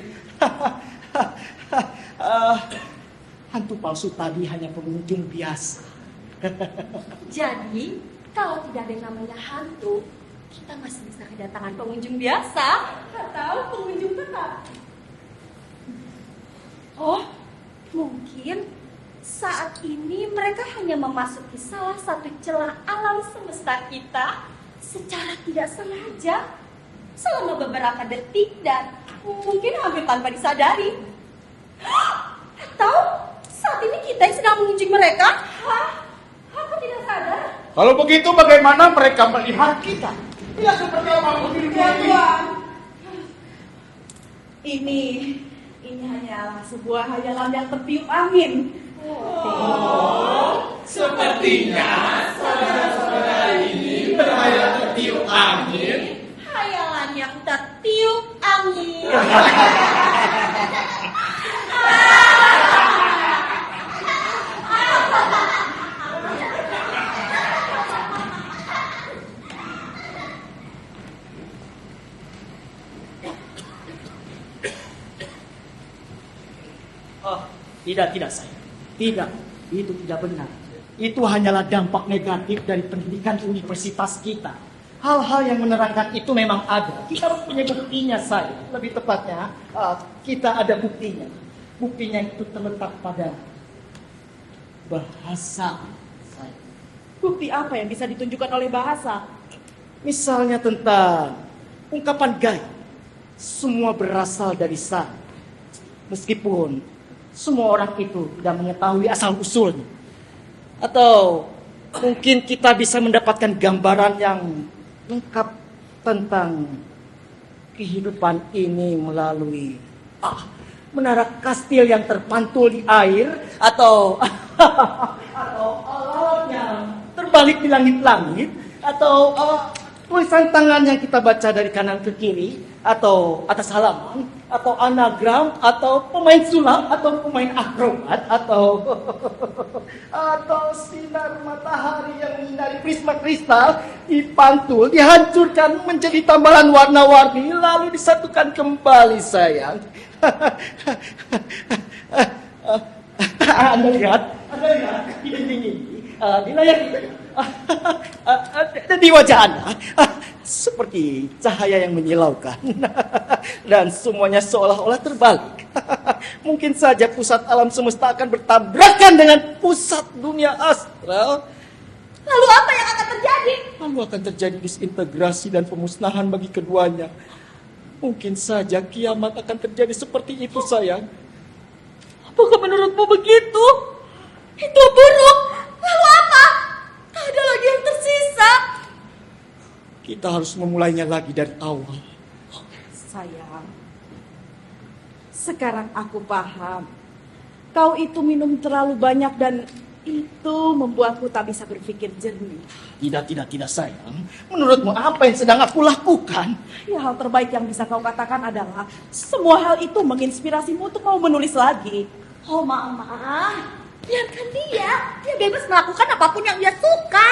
Speaker 4: hantu palsu tadi hanya pengunjung biasa.
Speaker 8: Jadi, kalau tidak ada yang namanya hantu, kita masih bisa kedatangan pengunjung biasa atau pengunjung tetap. Oh, mungkin saat ini mereka hanya memasuki salah satu celah alam semesta kita secara tidak sengaja selama beberapa detik dan mungkin hampir tanpa disadari. Atau saat ini kita yang sedang mengunjungi mereka? Hah? Aku tidak sadar.
Speaker 6: Kalau begitu bagaimana mereka melihat kita? Tidak seperti apa begini.
Speaker 2: Tuan, ini hanyalah sebuah hayalan yang tertiup angin.
Speaker 3: Sepertinya saudara-saudara ini berhayal tertiup angin.
Speaker 7: hayalan yang tertiup angin.
Speaker 4: Oh, tidak sayang. Tidak, itu tidak benar. Itu hanyalah dampak negatif dari pendidikan universitas kita. Hal-hal yang menerangkan itu memang ada. Kita punya buktinya, saya. Lebih tepatnya, kita ada buktinya. Buktinya itu terletak pada bahasa, saya.
Speaker 2: Bukti apa yang bisa ditunjukkan oleh bahasa?
Speaker 4: Misalnya tentang ungkapan gaib. Semua berasal dari sana. Meskipun semua orang itu tidak mengetahui asal-usulnya. Atau mungkin kita bisa mendapatkan gambaran yang lengkap tentang kehidupan ini melalui menara kastil yang terpantul di air, atau atau alat yang terbalik di langit-langit, atau tulisan tangan yang kita baca dari kanan ke kiri, atau atas halaman, atau anagram, atau pemain sulap, atau pemain akrobat, atau sinar matahari yang menyinari prisma kristal dipantul, dihancurkan menjadi tambalan warna-warni, lalu disatukan kembali, sayang. Anda lihat di dinding ini, di layar ini, dan di wajah Anda, seperti cahaya yang menyilaukan. Dan semuanya seolah-olah terbalik. Mungkin saja pusat alam semesta akan bertabrakan dengan pusat dunia astral.
Speaker 7: Lalu apa yang akan terjadi?
Speaker 4: Lalu akan terjadi disintegrasi dan pemusnahan bagi keduanya. Mungkin saja kiamat akan terjadi seperti itu, sayang.
Speaker 2: Apakah menurutmu begitu?
Speaker 7: Itu buruk. Lalu apa? Tak ada lagi yang tersisa.
Speaker 4: Kita harus memulainya lagi dari awal.
Speaker 2: Sayang, sekarang aku paham. Kau itu minum terlalu banyak dan itu membuatku tak bisa berpikir jernih.
Speaker 4: Tidak, sayang. Menurutmu apa yang sedang aku lakukan?
Speaker 2: Ya, hal terbaik yang bisa kau katakan adalah semua hal itu menginspirasimu untuk mau menulis lagi.
Speaker 7: Oh, Mama, biarkan dia. Dia bebas melakukan apapun yang dia suka.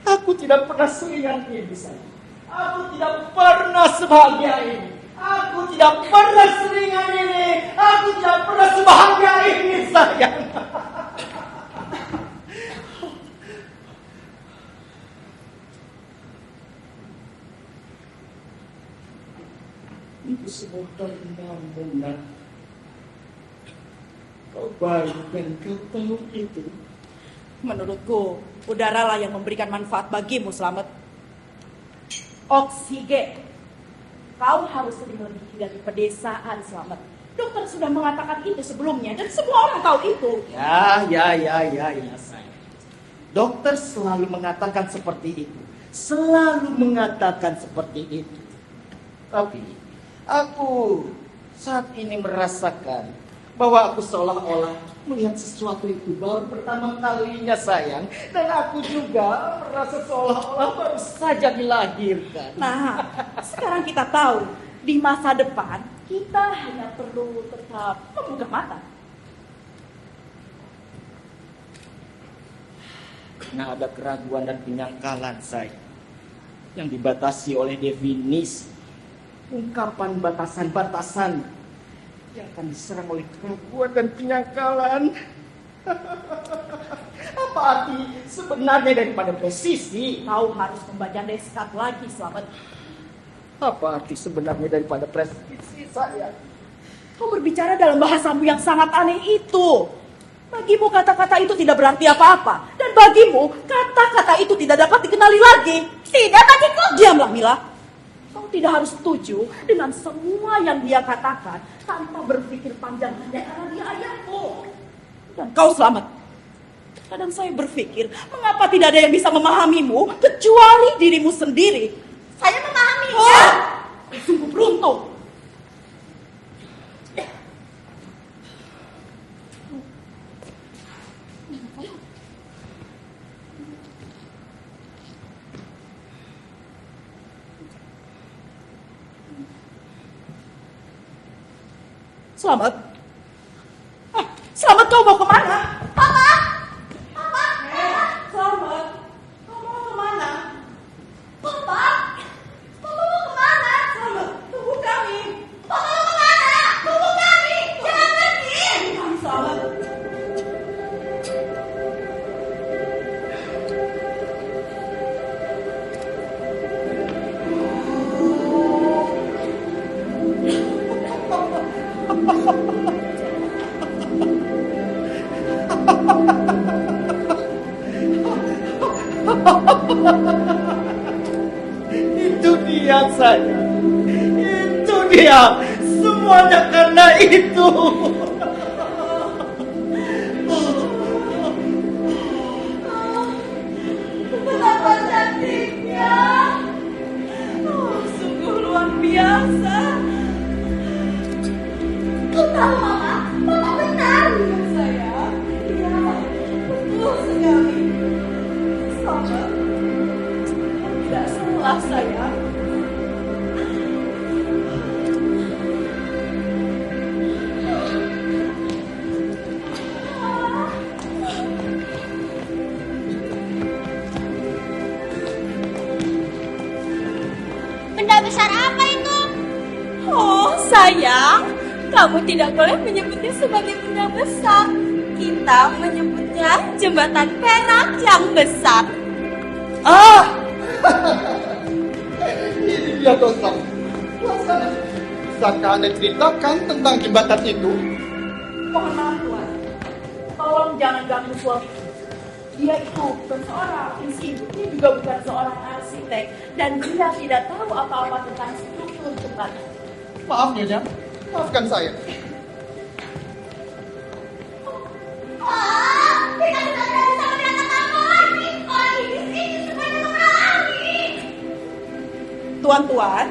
Speaker 4: Aku tidak pernah seringan ini, sayang. Aku tidak pernah sebahagia ini. Aku tidak pernah seringan ini. Aku tidak pernah sebahagia ini, sayang. Itu semua karena benar. Kau baik dan kau tahu itu.
Speaker 2: Menurutku, udaralah yang memberikan manfaat bagimu, Slamet. Oksigen.
Speaker 8: Kau harus menyelidiki dari pedesaan, Slamet. Dokter sudah mengatakan itu sebelumnya dan semua orang tahu itu.
Speaker 4: Ya, sayang. Dokter selalu mengatakan seperti itu. Selalu mengatakan seperti itu. Tapi aku saat ini merasakan bahwa aku seolah-olah melihat sesuatu itu baru pertama kalinya, sayang. Dan aku juga merasa seolah-olah baru saja dilahirkan.
Speaker 8: Nah, sekarang kita tahu di masa depan kita hanya perlu tetap membuka mata.
Speaker 4: Nah, ada keraguan dan penyangkalan, sayang, yang dibatasi oleh definisi, ungkapan batasan-batasan yang akan diserang oleh keraguan dan penyangkalan. Apa arti sebenarnya daripada presisi?
Speaker 8: Kau harus membaca Descartes lagi, Slamet.
Speaker 4: Apa arti sebenarnya daripada presisi, sayang?
Speaker 8: Kau berbicara dalam bahasamu yang sangat aneh itu. Bagimu kata-kata itu tidak berarti apa-apa. Dan bagimu kata-kata itu tidak dapat dikenali lagi. Tidak bagiku. Diamlah, Mila. Kau tidak harus setuju dengan semua yang dia katakan tanpa berpikir panjang hanya karena dia ayahmu. Dan kau selamat. Kadang saya berpikir, mengapa tidak ada yang bisa memahamimu kecuali dirimu sendiri?
Speaker 7: Saya memahaminya.
Speaker 8: Oh, sungguh beruntung. Selamat. Selamat, kau mau kemana?
Speaker 7: Papa.
Speaker 8: Selamat. Kau mau kemana?
Speaker 7: Papa. Papa mau kemana?
Speaker 8: Selamat, tunggu kami.
Speaker 7: Papa mau kemana? Tunggu kami. Jangan pergi.
Speaker 8: Selamat.
Speaker 4: Itu dia, sayang. Itu dia. Semuanya karena itu.
Speaker 7: Betapa cantiknya.
Speaker 8: Oh, sungguh luar biasa.
Speaker 7: Kau tahu, Mama? Mama benar.
Speaker 8: Sayang, iya, betul sekali. Selamat. Tidak salah, sayang.
Speaker 7: Benda besar apa itu?
Speaker 8: Oh, sayang, kamu tidak boleh menyebutnya sebagai benda besar. Kita menyebutnya jembatan perak yang besar.
Speaker 4: Ah,
Speaker 3: Ini dia dosa. Bisakah Anda ceritakan tentang jembatan itu?
Speaker 8: Mohon maaf, Tuan. Tolong jangan ganggu suamiku. Dia itu bukan seorang insinyur, dia juga bukan seorang arsitek, dan dia tidak tahu apa-apa tentang struktur jembatan.
Speaker 3: Maaf, Nyonya. Maafkan saya.
Speaker 7: Oh, kita sudah tidak bisa melihat apa-apa lagi. Orang di sini semuanya mengalami.
Speaker 8: Tuan-tuan,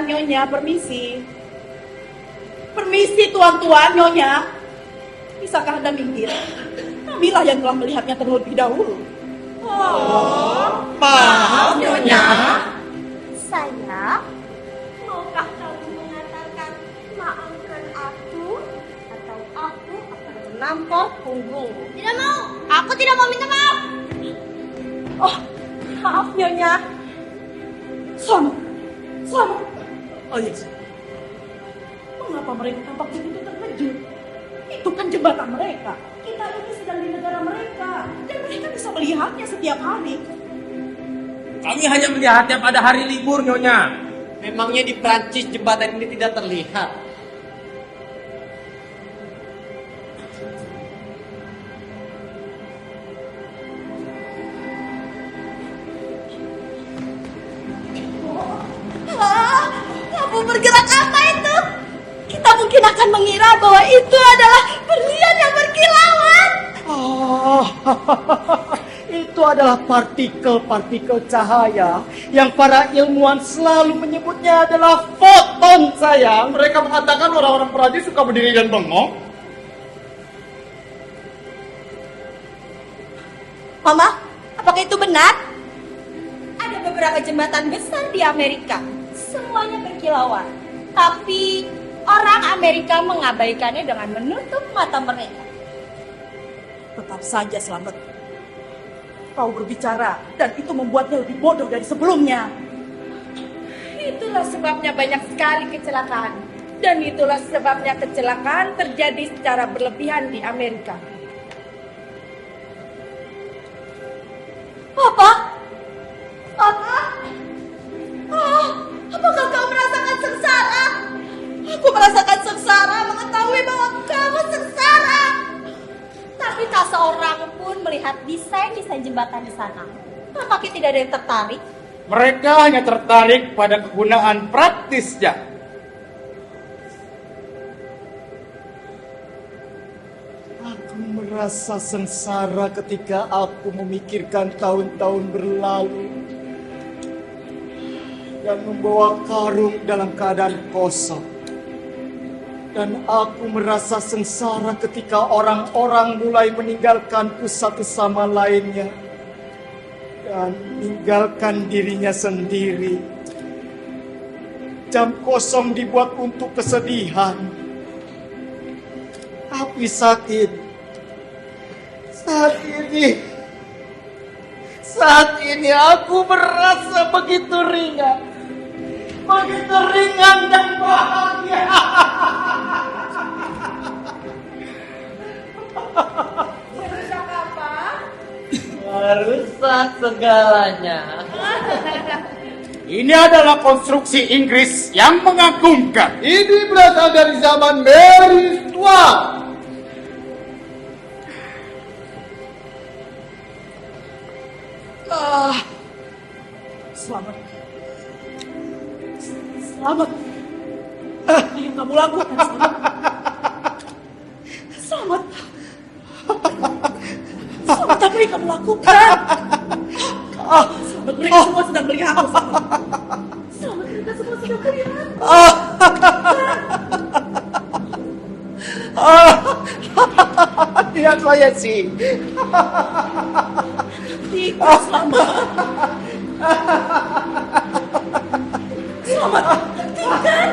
Speaker 8: Nyonya, permisi. Permisi, tuan-tuan, Nyonya. Bisakah Anda minggir? Kamilah yang telah melihatnya terlebih dahulu. Oh,
Speaker 4: maaf, Nyonya.
Speaker 7: Saya, maukah kamu mengatakan maafkan aku atau aku akan menampar punggungmu? Tidak mau. Aku tidak mau minta maaf.
Speaker 8: Oh, maaf, Nyonya. Selamat.
Speaker 4: Oh iya,
Speaker 8: Mengapa mereka tampak begitu terkejut? Itu kan jembatan mereka. Kita ini sedang di negara mereka. Dan mereka bisa melihatnya setiap hari.
Speaker 5: Kami hanya melihatnya pada hari libur, Nyonya.
Speaker 6: Memangnya di Prancis jembatan ini tidak terlihat?
Speaker 7: bergerak apa itu? Kita mungkin akan mengira bahwa itu adalah berlian yang berkilauan.
Speaker 4: Oh, itu adalah partikel-partikel cahaya yang para ilmuwan selalu menyebutnya adalah foton, sayang.
Speaker 3: Mereka mengatakan orang-orang Perancis suka berdiri dan bengong.
Speaker 7: Mama, apakah itu benar? Ada beberapa jembatan besar di Amerika. Semuanya berkilauan. Tapi orang Amerika mengabaikannya dengan menutup mata mereka.
Speaker 2: Tetap saja Slamet. Kau berbicara dan itu membuatnya lebih bodoh dari sebelumnya.
Speaker 8: Itulah sebabnya banyak sekali kecelakaan. Dan itulah sebabnya kecelakaan terjadi secara berlebihan di Amerika.
Speaker 7: Papa? Papa? Oh, apakah kau merasakan sengsara? Aku merasakan sengsara mengetahui bahwa kamu sengsara. Tapi tak seorang pun melihat desain-desain jembatan di sana. Apakah tidak ada yang tertarik?
Speaker 3: Mereka hanya tertarik pada kegunaan praktisnya.
Speaker 4: Aku merasa sengsara ketika aku memikirkan tahun-tahun berlalu dan membawa karung dalam keadaan kosong. Dan aku merasa sengsara ketika orang-orang mulai meninggalkanku satu sama lainnya dan meninggalkan dirinya sendiri. Jam kosong dibuat untuk kesedihan. Tapi saat ini aku merasa begitu ringan dan bahagia.
Speaker 8: Merusak apa?
Speaker 9: Merusak segalanya.
Speaker 3: Ini adalah konstruksi Inggris yang mengagumkan.
Speaker 10: Ini berasal dari zaman Mary Stuart.
Speaker 2: Selamat. Selamat. Apa yang kamu lakukan, Selamat? Selamat. Selamat, apa yang kamu lakukan? Selamat, mereka semua sedang melihat aku, Selamat. Selamat, mereka semua sedang melihat.
Speaker 4: Lihat saya sih.
Speaker 2: Tidak, Selamat. Selamat, hentikan.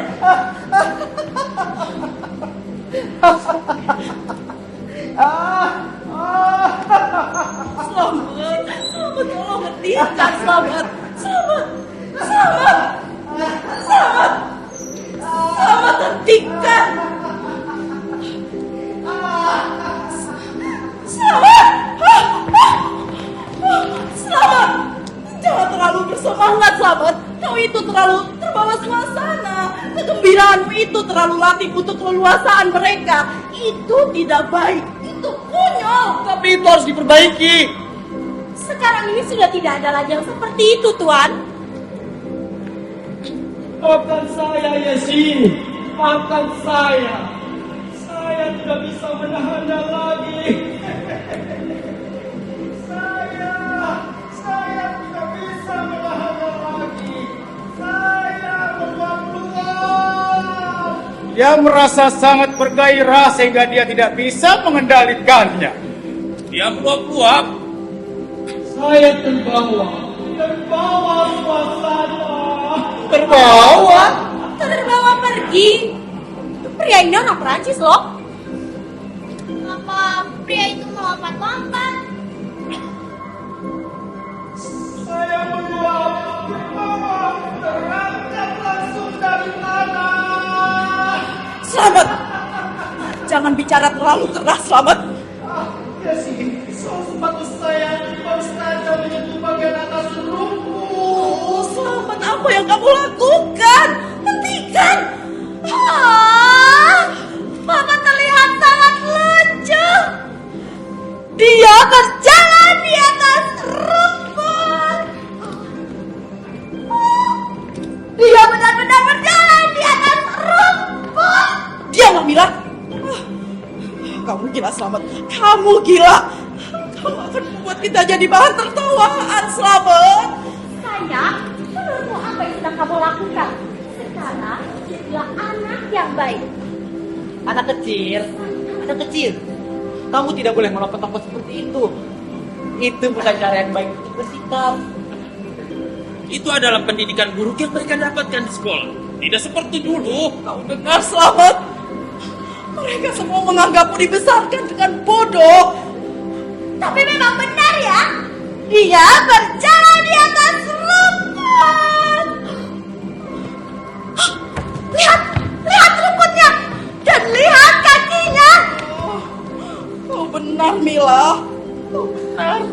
Speaker 2: Selamat, Selamat, tolong hentikan, Selamat. Selamat, Selamat. Selamat. Selamat, hentikan. Selamat. Selamat. Jangan terlalu bersemangat, Selamat. Kau itu terlalu terbawa suasana. Kegembiraanmu itu terlalu latih untuk keleluasaan mereka. Itu tidak baik. Itu konyol.
Speaker 3: Tapi itu harus diperbaiki.
Speaker 7: Sekarang ini sudah tidak ada lagi yang seperti itu, Tuan.
Speaker 6: Maafkan saya, Yesi. Maafkan saya. Saya tidak bisa menahannya lagi. Saya tidak bisa menahannya lagi. Saya meluap-luap.
Speaker 3: Dia merasa sangat bergairah sehingga dia tidak bisa mengendalikannya.
Speaker 5: Dia meluap-luap.
Speaker 6: Saya terbawa suasana.
Speaker 3: Terbawa?
Speaker 7: Terbawa pergi. Pria ini orang Perancis loh. Apa pria itu melompat-lompat?
Speaker 6: Saya meluap, terbawa, terangkat langsung dari tanah.
Speaker 2: Selamat. Jangan bicara terlalu keras, Selamat.
Speaker 6: Ya sih, sol sepatu saya baru saja menyentuh bagian atas rumput.
Speaker 2: Oh, Selamat, apa yang kamu lakukan? Hentikan.
Speaker 7: Mama terlihat sangat lucu. Dia berjalan di atas rumput. Dia benar-benar berjalan di atas
Speaker 2: gila, Slamet. Kamu gila. Kamu akan membuat kita jadi bahan tertawaan, Slamet.
Speaker 7: Sayang, menurutmu apa yang sedang kamu lakukan? Sekarang jadilah anak yang baik.
Speaker 4: Anak kecil, kamu tidak boleh melompat-lompat seperti itu. Itu bukan cara yang baik untuk bersikap.
Speaker 5: Itu adalah pendidikan buruk yang mereka dapatkan di sekolah. Tidak seperti dulu.
Speaker 2: Kau dengar, Slamet? Mereka semua menganggapmu dibesarkan dengan bodoh.
Speaker 7: Tapi memang benar ya, dia berjalan di atas rumput. Lihat rumputnya dan lihat kakinya.
Speaker 2: Kau benar, Mila. Kau benar.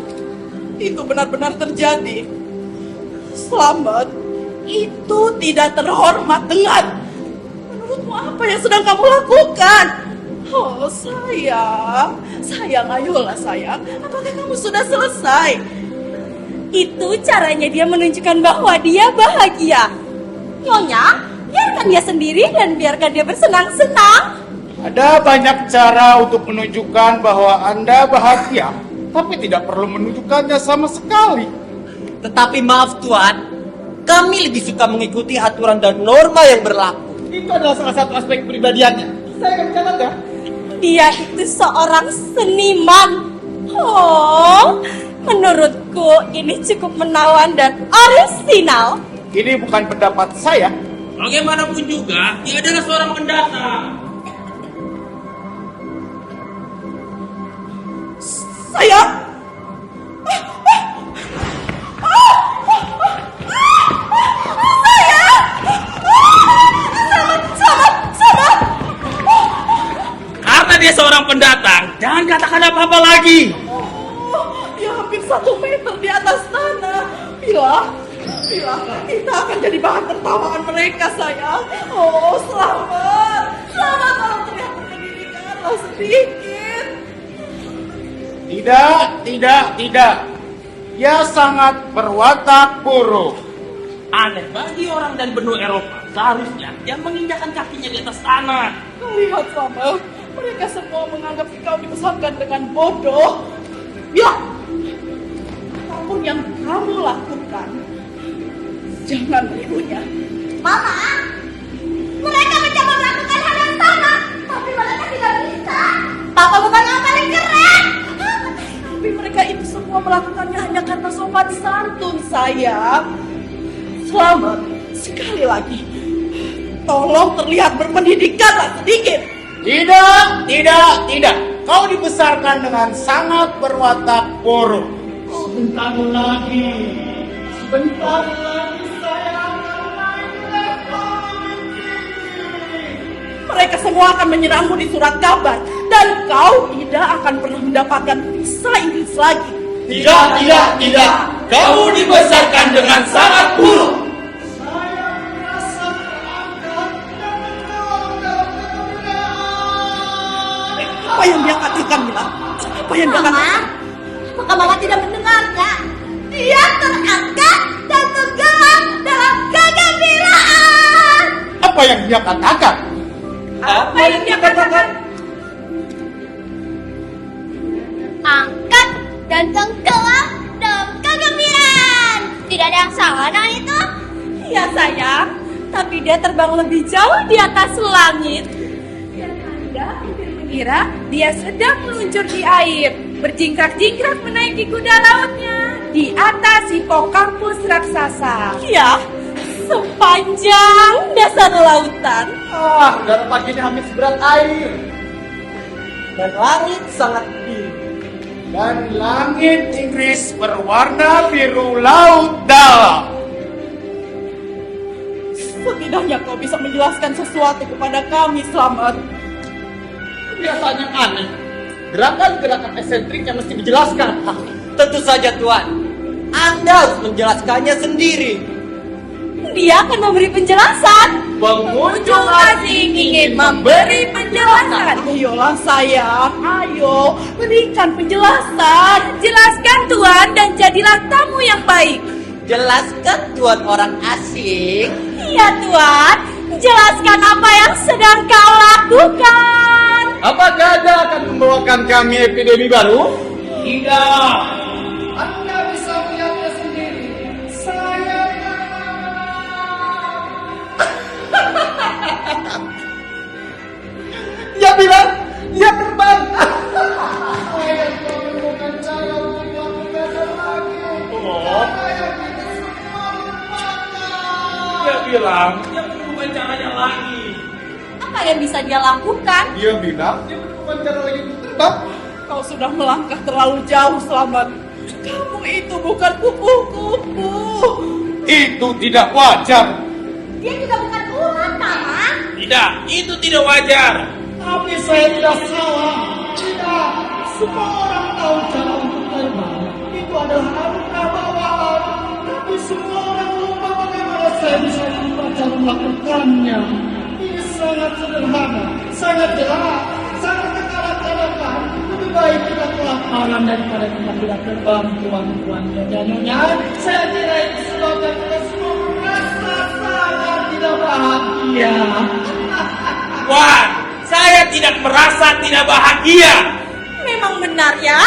Speaker 2: Itu benar-benar terjadi. Slamet, itu tidak terhormat dengar. Menurutmu apa yang sedang kamu lakukan? Oh sayang, ayolah sayang. Apakah kamu sudah selesai?
Speaker 8: Itu caranya dia menunjukkan bahwa dia bahagia.
Speaker 7: Nyonya, biarkan dia sendiri dan biarkan dia bersenang-senang.
Speaker 10: Ada banyak cara untuk menunjukkan bahwa Anda bahagia, tapi tidak perlu menunjukkannya sama sekali.
Speaker 4: Tetapi maaf Tuan, kami lebih suka mengikuti aturan dan norma yang berlaku.
Speaker 10: Itu adalah salah satu aspek kepribadiannya. Saya akan mencatatnya.
Speaker 8: Dia itu seorang seniman. Oh, menurutku ini cukup menawan dan orisinal.
Speaker 10: Ini bukan pendapat saya.
Speaker 5: Bagaimanapun juga, dia adalah seorang pendatang.
Speaker 2: Sayang.
Speaker 5: Karena dia seorang pendatang, jangan katakan apa-apa lagi.
Speaker 2: Dia hampir 1 meter di atas tanah. Mila, kita akan jadi bahan tertawaan mereka, sayang. Oh, selamat tolong terlihat berpendidikanlah sedikit.
Speaker 10: Tidak. Dia sangat berwatak buruk.
Speaker 5: Aneh bagi orang dan benua Eropa, seharusnya dia menginjakkan kakinya di atas tanah.
Speaker 2: Lihat, Selamat. Mereka semua menganggap kau dibesarkan dengan bodoh. Ya, apapun yang kamu lakukan, jangan berikutnya.
Speaker 7: Mama, mereka mencoba melakukan hal yang sama, tapi mereka tidak bisa. Papa bukan yang paling keren.
Speaker 2: Tapi mereka itu semua melakukannya hanya karena sopan santun, sayang. Selamat, sekali lagi, tolong terlihat berpendidikanlah sedikit.
Speaker 10: Tidak. Kau dibesarkan dengan sangat berwatak buruk. Sebentar lagi saya akan naik level.
Speaker 2: Mereka semua akan menyerangmu di surat kabar, dan kau tidak akan pernah mendapatkan visa Inggris lagi.
Speaker 10: Tidak.
Speaker 5: Kamu dibesarkan dengan sangat buruk.
Speaker 2: Apa yang dia katakan, Mila? Apa yang dia katakan?
Speaker 7: Apakah Mama tidak mendengarnya? Dia terangkat dan tenggelam dalam kegembiraan.
Speaker 10: Apa yang dia katakan?
Speaker 8: Apa yang dia katakan?
Speaker 7: Angkat dan tenggelam dalam kegembiraan. Tidak ada yang salah dengan itu.
Speaker 8: Ya sayang, tapi dia terbang lebih jauh di atas langit. Dan Anda mengira dia sedang meluncur di air, berjingkrak-jingkrak menaiki kuda lautnya di atas hipokampus raksasa.
Speaker 2: Ya,
Speaker 8: Sepanjang dasar lautan.
Speaker 10: Udara pagi ini hampir seberat air.
Speaker 4: Dan langit sangat biru.
Speaker 10: Dan langit Inggris berwarna biru laut dalam.
Speaker 2: setidaknya kau bisa menjelaskan sesuatu kepada kami, Selamat.
Speaker 3: Biasanya aneh. Gerakan-gerakan eksentrik yang mesti dijelaskan.
Speaker 4: Tentu saja Tuan, Anda harus menjelaskannya sendiri.
Speaker 8: Dia akan memberi penjelasan. Pengunjung asing ingin memberi penjelasan.
Speaker 2: Ayolah sayang, ayo berikan penjelasan.
Speaker 8: Jelaskan Tuan dan jadilah tamu yang baik.
Speaker 4: Jelaskan Tuan orang asing.
Speaker 8: Iya Tuan, jelaskan apa yang sedang kau lakukan.
Speaker 10: Apakah Anda akan membawakan kami epidemi baru?
Speaker 3: Tidak. Anda bisa melihatnya sendiri. Saya
Speaker 10: Dia bilang, dia terbang.
Speaker 3: saya juga menemukan cara untuk melakukannya lagi.
Speaker 5: Oh.
Speaker 3: Saya kita semua lupakan.
Speaker 5: Dia bilang dia menemukan caranya lagi.
Speaker 7: Apa yang bisa dia lakukan?
Speaker 10: Dia bilang, dia menemukan cara lagi untuk terbang.
Speaker 2: Kau sudah melangkah terlalu jauh, Selamat. Kamu itu bukan kupu-kupu.
Speaker 10: Itu tidak wajar.
Speaker 7: Dia juga bukan ulat, Mama.
Speaker 5: Tidak, itu tidak wajar.
Speaker 3: Tapi saya tidak salah. Tidak. Semua orang tahu cara untuk terbang. Itu adalah anugerah bawaan. Tapi semua orang lupa bagaimana saya bisa lupa cara melakukannya. Ini sangat sederhana, sangat jelas, sangat kekanak-kanakan. Lebih baik kita kelaparan daripada kita tidak terbang, tuan-tuan dan nyonya. Saya kira itu sebabnya kita semua merasa sangat tidak bahagia.
Speaker 5: Wah, saya tidak merasa tidak bahagia.
Speaker 7: Memang benar ya.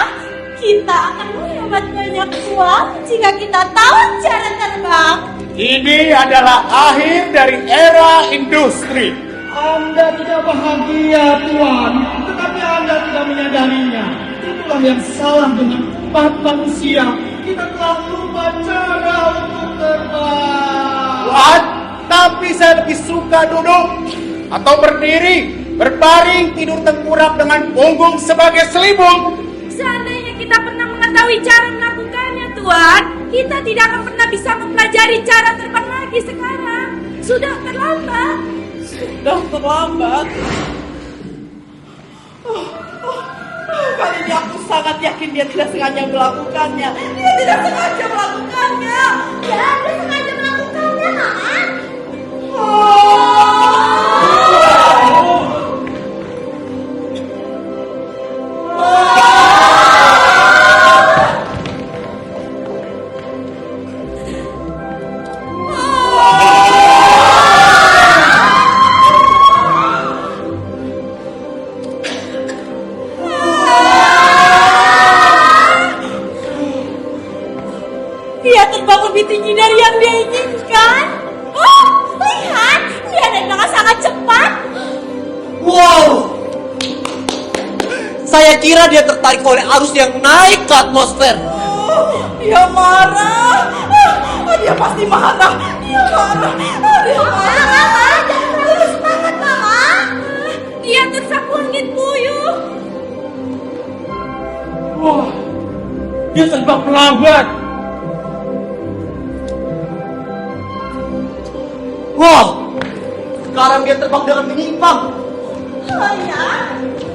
Speaker 7: Kita akan menghemat banyak uang jika kita tahu cara terbang.
Speaker 10: Ini adalah akhir dari era industri.
Speaker 3: Anda tidak bahagia, Tuan, tetapi Anda tidak menyadarinya. Itulah yang salah dengan umat manusia. Kita telah lupa cara untuk terbang.
Speaker 10: What? Tapi saya lebih suka duduk atau berdiri, berbaring, tidur tengkurap dengan punggung sebagai selibung.
Speaker 8: Seandainya kita pernah mengetahui cara melakukannya, Tuan, kita tidak akan pernah bisa mempelajari cara terbang lagi sekarang. Sudah terlambat.
Speaker 2: Sudah terlambat. Kali ini aku sangat yakin dia tidak sengaja melakukannya. Dia tidak sengaja melakukannya.
Speaker 7: Ya, dia sengaja melakukannya, Mama.
Speaker 8: Dia terbang lebih tinggi dari yang dia inginkan.
Speaker 7: Oh, lihat, dia naik dengan sangat cepat.
Speaker 4: Wow. Saya kira dia tertarik oleh arus yang naik ke atmosfer.
Speaker 2: Dia marah. Dia pasti marah. Dia marah. Dia marah.
Speaker 7: Mama, jangan terlalu semangat, Mama.
Speaker 8: Dia tersapu angin puyuh.
Speaker 5: Wah, dia terbang pelambat.
Speaker 4: Wow. Sekarang dia terbang dengan menyimpang.
Speaker 7: Oh ya,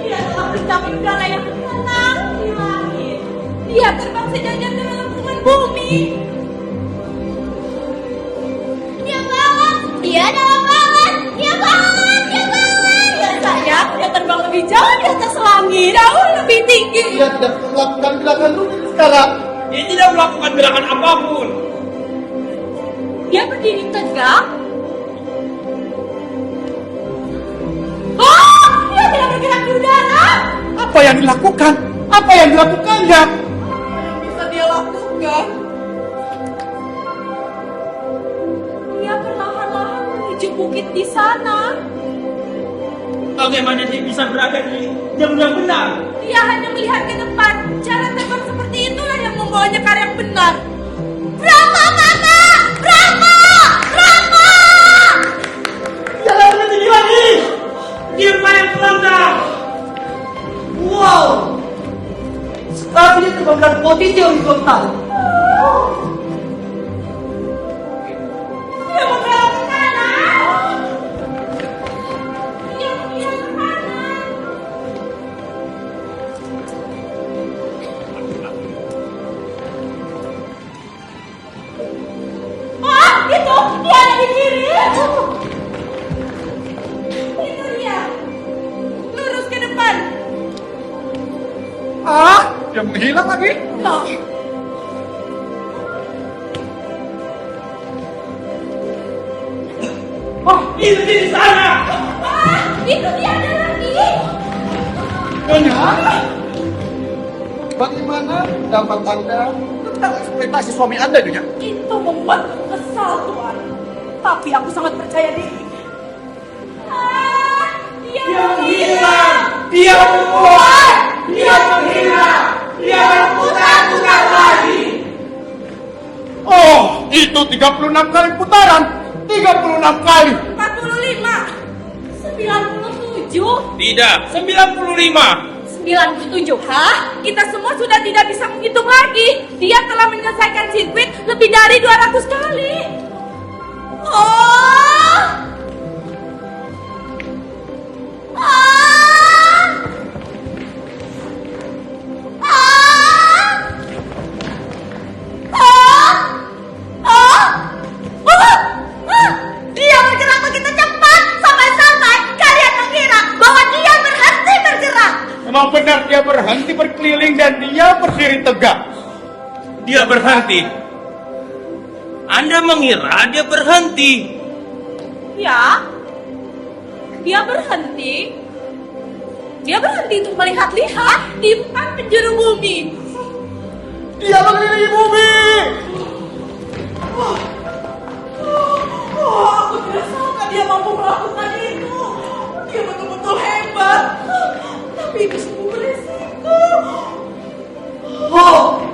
Speaker 7: dia telah mencapai udara yang tenang di langit.
Speaker 8: Dia terbang sejajar dengan lengkungan bumi.
Speaker 7: Dia banget, dia dalam banget, dia banget, dia banget.
Speaker 8: Dan sayang, dia terbang lebih jauh di atas langit, jauh lebih tinggi.
Speaker 3: Dia tidak melakukan gerakan rutin sekarang.
Speaker 5: Dia tidak melakukan gerakan apapun.
Speaker 7: Dia berdiri tegak. Oh, dia tidak bergerak di udara.
Speaker 10: Apa yang dilakukan? Apa yang dilakukannya?
Speaker 2: Yang bisa dia lakukan.
Speaker 8: Dia perlahan-lahan menuju bukit di sana.
Speaker 5: Bagaimana dia bisa berada di jam yang benar?
Speaker 8: Dia hanya melihat ke depan. Cara terbang seperti itulah yang membawanya ke arah yang benar.
Speaker 7: Bravo, Mama! Bravo! Bravo!
Speaker 5: Jangan lebih tinggi lagi. Dia paling pelan.
Speaker 4: Wow. Sekarang dia terbang dalam posisi horizontal.
Speaker 8: Dia membelok ke kanan. Dia membelok ke kanan.
Speaker 7: Oh, itu! Dia ada di kiri!
Speaker 8: Itu dia. Lurus ke depan.
Speaker 10: Ah, dia menghilang lagi.
Speaker 8: Loh,
Speaker 5: Oh, itu di sana.
Speaker 8: itu dia ada lagi.
Speaker 3: Nyonya, bagaimana pendapat Anda tentang ekspektasi suami Anda, Nyonya?
Speaker 8: Itu membuatku kesal, Tuan. Tapi aku sangat percaya diri. Dia menghilang!
Speaker 10: Dia membuat! Dia menghilang! Dia berputar-putar lagi! Oh, itu 36 kali putaran! 36 kali!
Speaker 8: 45! 97!
Speaker 5: Tidak, 95.
Speaker 8: 97. Hah? Kita semua sudah tidak bisa menghitung lagi. Dia telah menyelesaikan sirkuit lebih dari 200 kali. Oh! Ah! Ah! Ah! Ah! Dia bergerak begitu cepat sampai-sampai kalian mengira bahwa dia berhenti bergerak.
Speaker 10: Memang benar dia berhenti berkeliling dan dia berdiri tegak.
Speaker 5: Dia berhenti. Anda mengira dia berhenti.
Speaker 8: Ya, dia berhenti. Dia berhenti untuk melihat-lihat di empat penjuru bumi.
Speaker 10: Dia mengelilingi bumi!
Speaker 2: Aku tidak sangka dia mampu melakukan itu. Dia betul-betul hebat. Tapi itu sungguh beresiko.
Speaker 10: Oh,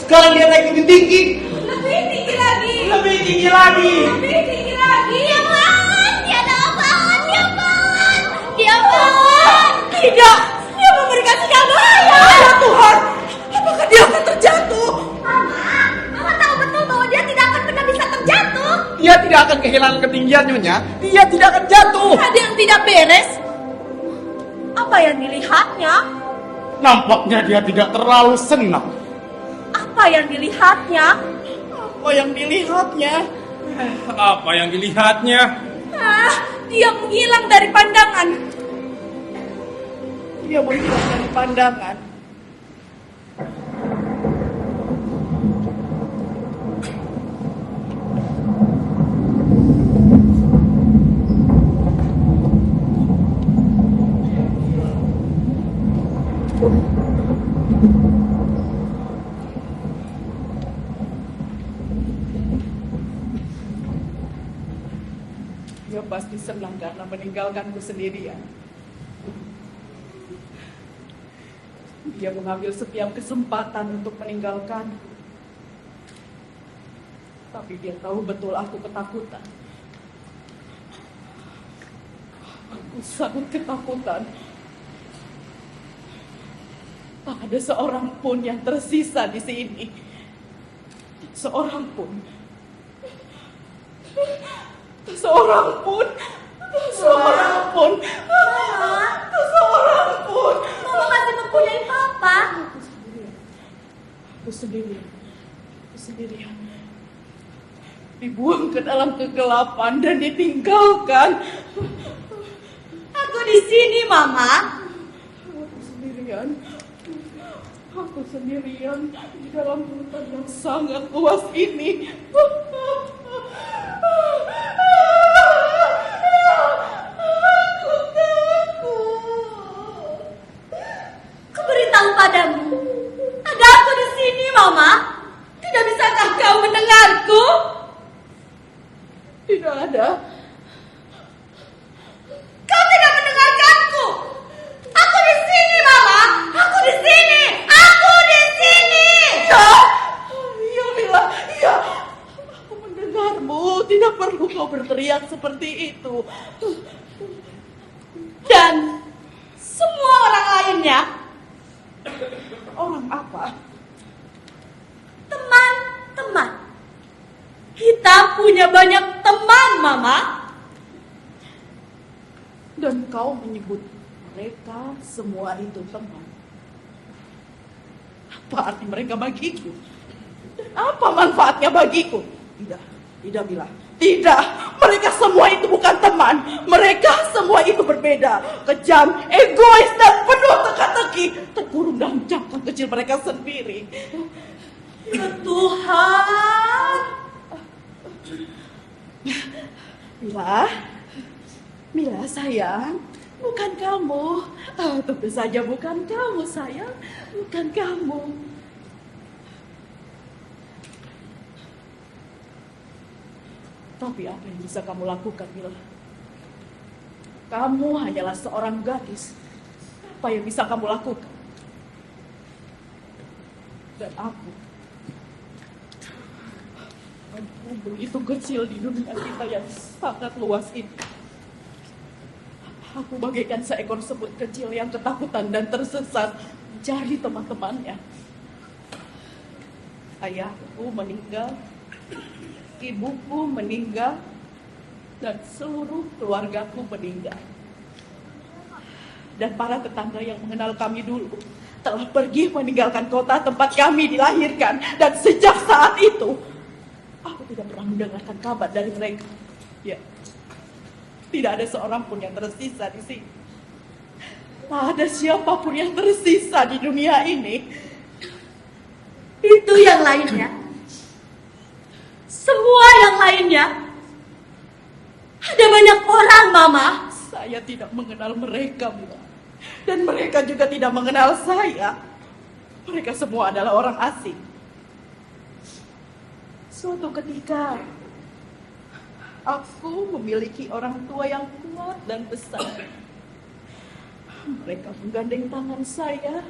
Speaker 10: sekarang dia naik lebih tinggi.
Speaker 8: Lebih tinggi lagi.
Speaker 10: Lebih tinggi lagi.
Speaker 8: Lebih tinggi lagi.
Speaker 7: Dia bangun, dia bangun, dia bangun, dia bangun.
Speaker 8: Tidak, dia memberikan sinyal bahaya.
Speaker 2: Ya Tuhan, apakah dia akan terjatuh?
Speaker 7: Mama tahu betul bahwa dia tidak akan pernah bisa terjatuh.
Speaker 3: Dia tidak akan kehilangan ketinggian, Nyonya. Dia tidak akan jatuh.
Speaker 8: Ada yang tidak beres. Apa yang dilihatnya?
Speaker 10: Nampaknya dia tidak terlalu senang.
Speaker 8: Apa yang dilihatnya?
Speaker 2: Apa yang dilihatnya?
Speaker 5: Apa yang dilihatnya?
Speaker 8: Dia menghilang dari pandangan.
Speaker 2: Dia menghilang dari pandangan. Dia pasti senang karena meninggalkanku sendirian. Dia mengambil setiap kesempatan untuk meninggalkan. Tapi dia tahu betul aku ketakutan. Aku sangat ketakutan. Tak ada seorang pun yang tersisa di sini. Seorang pun. Seorang pun. Seorang pun. Seorang pun.
Speaker 7: Mama masih mempunyai papa.
Speaker 2: Aku sendirian. Aku sendirian. Dibuang ke dalam kegelapan dan ditinggalkan.
Speaker 7: Aku di sini, Mama.
Speaker 2: Aku sendirian. Aku sendirian di dalam hutan yang sangat luas ini.
Speaker 7: Aku beritahu padamu. Ada aku di sini, Mama. Tidak bisakah kau mendengarku?
Speaker 2: Tidak ada.
Speaker 7: Kau tidak mendengarkanku. Aku di sini, Mama. Aku di sini. Aku di sini.
Speaker 2: Ya, iya Mila, iya. Aku mendengarmu. Tidak perlu kau berteriak seperti itu.
Speaker 7: Dan semua orang lainnya,
Speaker 2: Orang apa?
Speaker 7: teman-teman. Kita punya banyak teman, Mama.
Speaker 2: Dan kau menyebut mereka semua itu teman. Apa arti mereka bagiku? Dan apa manfaatnya bagiku? Tidak, tidak Mila. Tidak, mereka semua itu bukan teman. Mereka semua itu berbeda. Kejam, egois, dan penuh teka-teki. Terkurung dalam jangkau kecil mereka sendiri.
Speaker 7: Ya Tuhan.
Speaker 2: Mila, Mila sayang, Bukan kamu. Tentu saja bukan kamu, sayang. Bukan kamu. Tapi apa yang bisa kamu lakukan, Mila? Kamu hanyalah seorang gadis. Apa yang bisa kamu lakukan? Dan aku begitu kecil di dunia kita yang sangat luas ini. Aku bagaikan seekor semut kecil yang ketakutan dan tersesat mencari teman-temannya. Ayahku meninggal, ibuku meninggal, dan seluruh keluargaku meninggal. Dan para tetangga yang mengenal kami dulu telah pergi meninggalkan kota tempat kami dilahirkan. Dan sejak saat itu, aku tidak pernah mendengarkan kabar dari mereka. Ya, tidak ada seorang pun yang tersisa di sini. Tak ada siapapun yang tersisa di dunia ini.
Speaker 7: Itu yang lainnya. Semua yang lainnya. Ada banyak orang, Mama.
Speaker 2: Saya tidak mengenal mereka, Mila. Dan mereka juga tidak mengenal saya. Mereka semua adalah orang asing. Suatu ketika, aku memiliki orang tua yang kuat dan besar. Mereka menggandeng tangan saya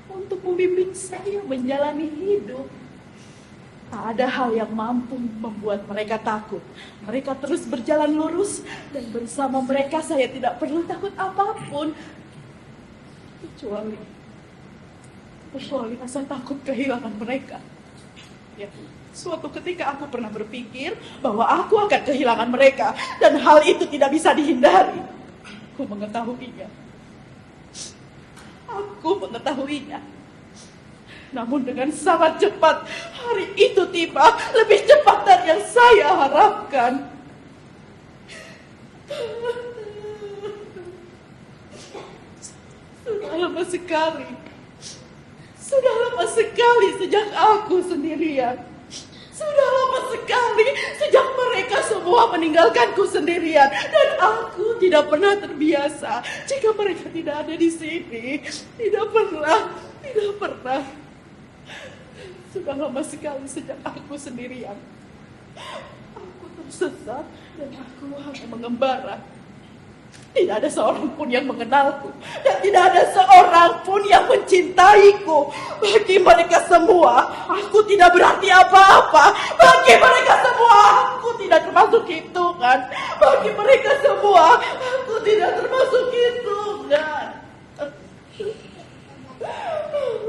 Speaker 2: untuk membimbing saya menjalani hidup. Tak ada hal yang mampu membuat mereka takut. Mereka terus berjalan lurus, dan bersama mereka saya tidak perlu takut apapun. Kecuali rasa takut kehilangan mereka. Ya, suatu ketika aku pernah berpikir bahwa aku akan kehilangan mereka, dan hal itu tidak bisa dihindari. Aku mengetahuinya. Namun dengan sangat cepat, hari itu tiba, lebih cepat dari yang saya harapkan. Sudah lama sekali sejak aku sendirian. Sudah lama sekali sejak mereka semua meninggalkanku sendirian. Dan aku tidak pernah terbiasa jika mereka tidak ada di sini. Tidak pernah. Sudah lama sekali sejak aku sendirian. Aku tersesat dan aku hanya mengembara. Tidak ada seorang pun yang mengenalku, dan tidak ada seorang pun yang mencintaiku. Bagi mereka semua, aku tidak berarti apa-apa. Bagi mereka semua, aku tidak termasuk hitungan. Bagi mereka semua, aku tidak termasuk hitungan.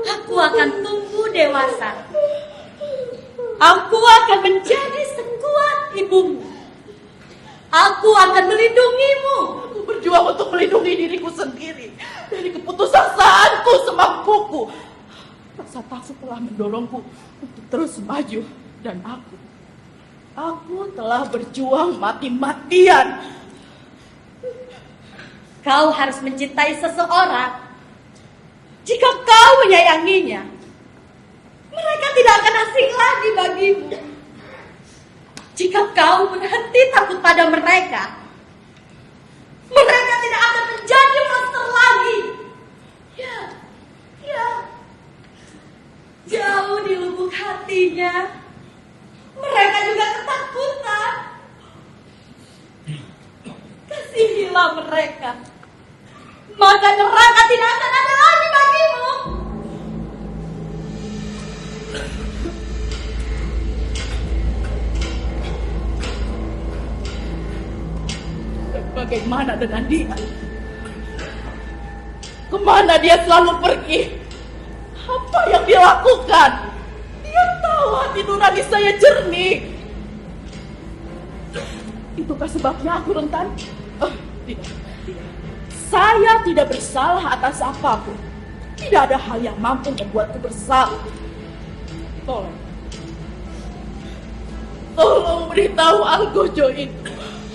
Speaker 7: Aku akan tumbuh dewasa. Aku akan menjadi sekuat ibumu. Aku akan melindungimu.
Speaker 2: Aku berjuang untuk melindungi diriku sendiri dari keputusasaan semampuku. Rasa takut telah mendorongku untuk terus maju, dan aku telah berjuang mati-matian.
Speaker 7: Kau harus mencintai seseorang. Jika kau menyayanginya, mereka tidak akan asing lagi bagimu. Jika kau berhenti takut pada mereka, mereka tidak akan menjadi monster lagi. Ya. Jauh di lubuk hatinya, mereka juga ketakutan. Kasihilah mereka, maka neraka tidak akan ada lagi bagimu.
Speaker 2: Bagaimana dengan dia? Kemana dia selalu pergi? Apa yang dia lakukan? Dia tahu hati nurani saya jernih. Itukah sebabnya aku rentan? Tidak. Saya tidak bersalah atas apapun. Tidak ada hal yang mampu membuatku bersalah. Tolong beritahu Algojo itu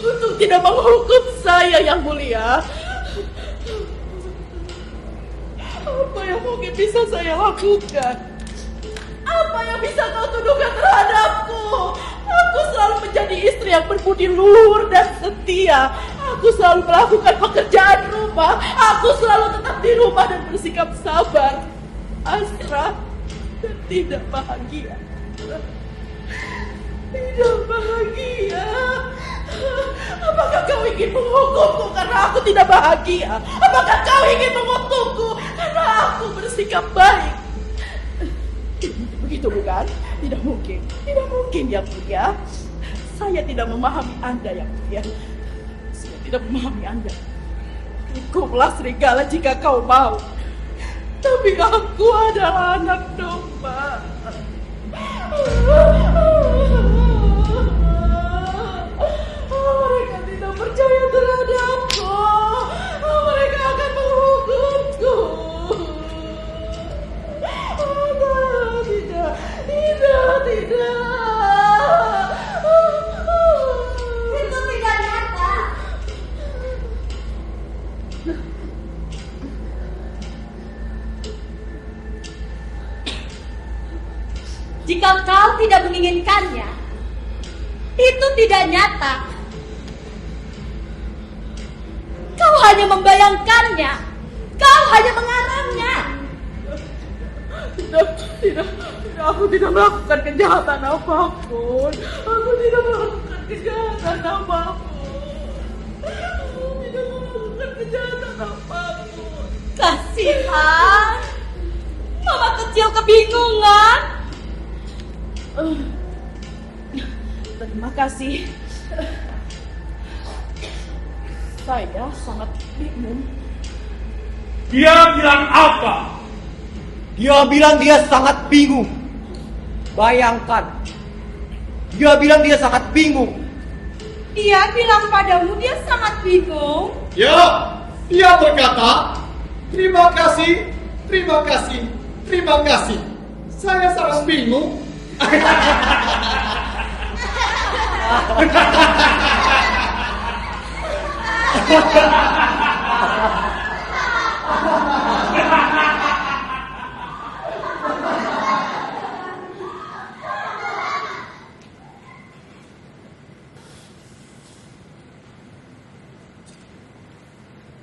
Speaker 2: untuk tidak menghukum saya, Yang Mulia. Apa yang mungkin bisa saya lakukan? Apa yang bisa kau tuduhkan terhadapku? Aku selalu menjadi istri yang berbudi luhur dan setia. Aku selalu melakukan pekerjaan rumah. Aku selalu tetap di rumah dan bersikap sabar, pasrah, dan tidak bahagia. Tidak bahagia. Apakah kau ingin menghukumku karena aku tidak bahagia? Apakah kau ingin mengutukku karena aku bersikap baik? Begitu bukan? Tidak mungkin. Tidak mungkin, Yang Mulia. Saya tidak memahami Anda, Yang Mulia. Saya tidak memahami Anda. Hukumlah serigala jika kau mau. Tapi aku adalah anak domba. Mereka tidak percaya terhadapku. Mereka akan menghukumku. Tidak.
Speaker 7: Itu tidak nyata. Jika kau tidak menginginkannya, itu tidak nyata. Kau hanya membayangkannya. Kau hanya mengarangnya.
Speaker 2: Tidak. Aku tidak melakukan kejahatan apapun. Aku tidak melakukan kejahatan apapun.
Speaker 7: Kasihan. Mama kecil kebingungan.
Speaker 2: Terima kasih. Saya sangat bingung.
Speaker 10: Dia bilang apa?
Speaker 4: Dia bilang dia sangat bingung. Bayangkan. Dia bilang dia sangat bingung.
Speaker 8: Dia bilang padamu dia sangat bingung.
Speaker 3: Ya, dia berkata, terima kasih. Saya sangat bingung.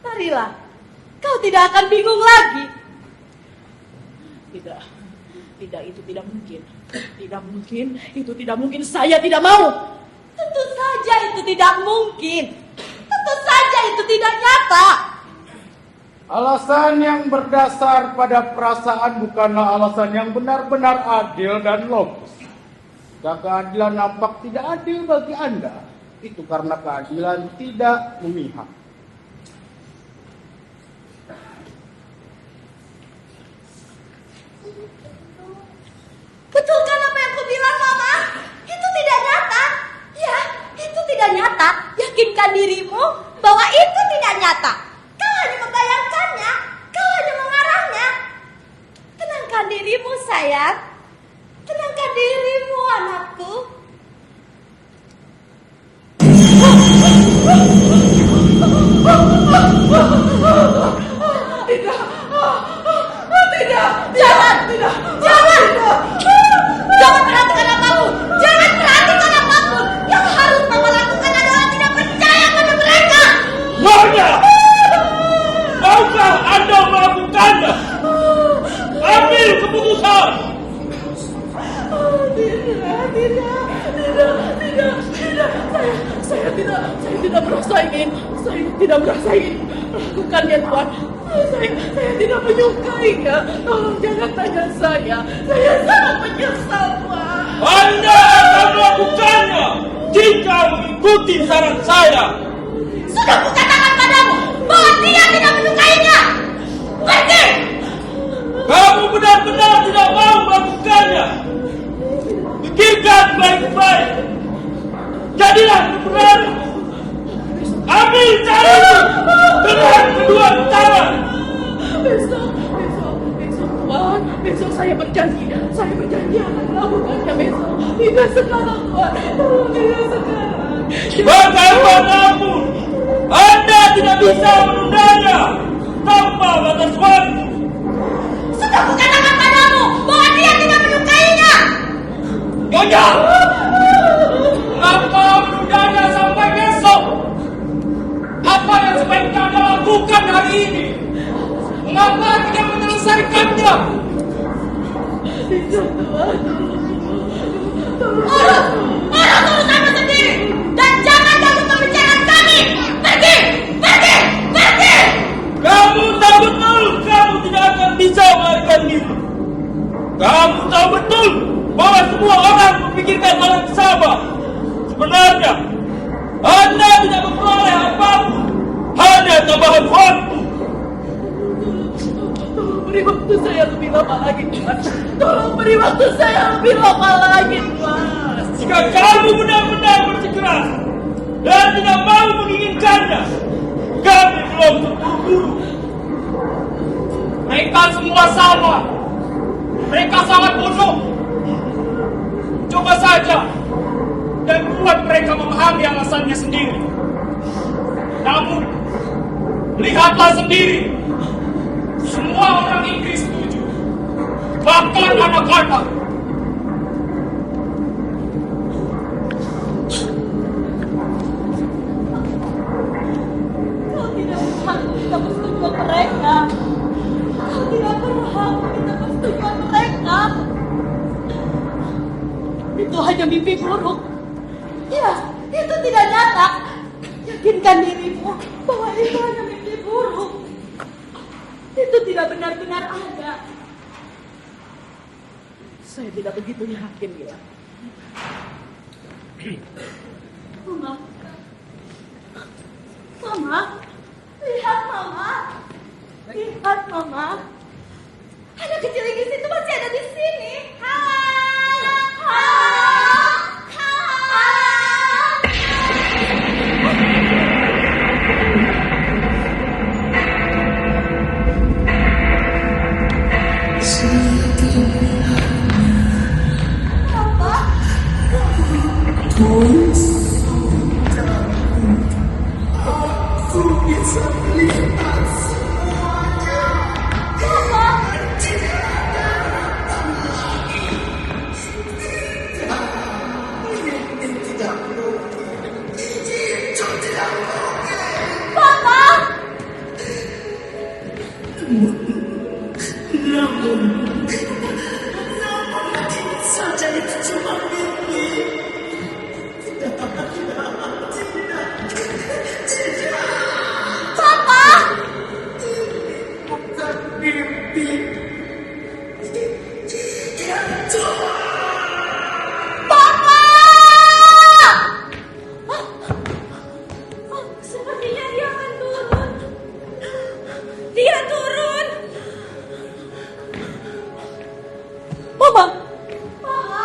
Speaker 2: Marilah, kau tidak akan bingung lagi. Tidak, itu tidak mungkin. Tidak mungkin, itu tidak mungkin. Saya tidak mau.
Speaker 7: Tentu saja itu tidak mungkin. Tentu saja itu tidak nyata.
Speaker 10: Alasan yang berdasar pada perasaan bukanlah alasan yang benar-benar adil dan logis. Jika keadilan nampak tidak adil bagi Anda, itu karena keadilan tidak memihak.
Speaker 7: Betulkan apa yang kubilang, Mama? Itu tidak nyata. Ya, itu tidak nyata. Yakinkan dirimu bahwa itu tidak nyata. Kau hanya membayangkannya. Kau hanya mengarangnya. Tenangkan dirimu, sayang. Tenangkan dirimu, anakku. Jangan perhatikan apapun. Jangan perhatikan apapun. Yang harus Mama lakukan adalah tidak percaya pada mereka.
Speaker 5: Nyonya! Maukah Anda melakukannya? Ambil keputusan!
Speaker 2: Saya tidak merasa ingin melakukannya, Tuan. Saya tidak menyukainya. Tolong jangan tanya saya. Saya sangat menyesal, Tuan.
Speaker 5: Anda akan melakukannya jika mengikuti saran saya.
Speaker 7: Sudah kukatakan padamu bahwa dia tidak menyukainya. Pergi!
Speaker 5: Kamu benar-benar tidak mau melakukannya. Pikirkan baik-baik. Jadilah pemberani. Ambil cara itu dengan kedua tangan.
Speaker 2: Besok, Tuan. Besok saya berjanji akan melakukannya besok. Tidak sekarang, Tuan. Tidak sekarang.
Speaker 5: Bagaimanapun, Anda tidak bisa menundanya tanpa batas waktu.
Speaker 7: Sudah kukatakan padamu bahwa dia tidak menyukainya.
Speaker 5: Nyonya, kenapa menundanya sampai besok?
Speaker 6: sebaiknya Anda lakukan hari ini? Mengapa tidak menyelesaikannya?
Speaker 7: Urus urusanmu sendiri dan jangan ganggu pembicaraan kami. Pergi, pergi, pergi.
Speaker 5: Kamu tahu betul kamu tidak akan bisa melarikan diri. Kamu tahu betul bahwa semua orang memikirkan hal yang sama. Sebenarnya, Anda tidak memperoleh apapun, hanya tambahan waktu.
Speaker 2: Tolong beri waktu saya lebih lama lagi, Mas. Tolong beri waktu saya lebih lama lagi, Mas.
Speaker 5: Jika kamu benar-benar bersikeras dan tidak mau menginginkannya, kami belum terburu-buru.
Speaker 6: Mereka semua sama. Mereka sangat bodoh. Coba saja dan buat mereka memahami alasannya sendiri. Namun, lihatlah sendiri. Semua orang Inggris setuju. Bahkan anak-anak.
Speaker 7: Kau tidak berhak meminta persetujuan mereka. Kau tidak berhak meminta persetujuan mereka. Itu hanya mimpi buruk. Ya, itu tidak nyata. Yakinkan dirimu bahwa itu hanya mimpi buruk. Itu tidak benar-benar ada.
Speaker 2: Saya tidak begitu yakin, ya.
Speaker 7: Mama. Mama. Lihat, Mama. Lihat, Mama. Anak kecil Inggris itu masih ada di sini. Halo. Sepertinya dia akan turun. Dia turun. Mama. Mama.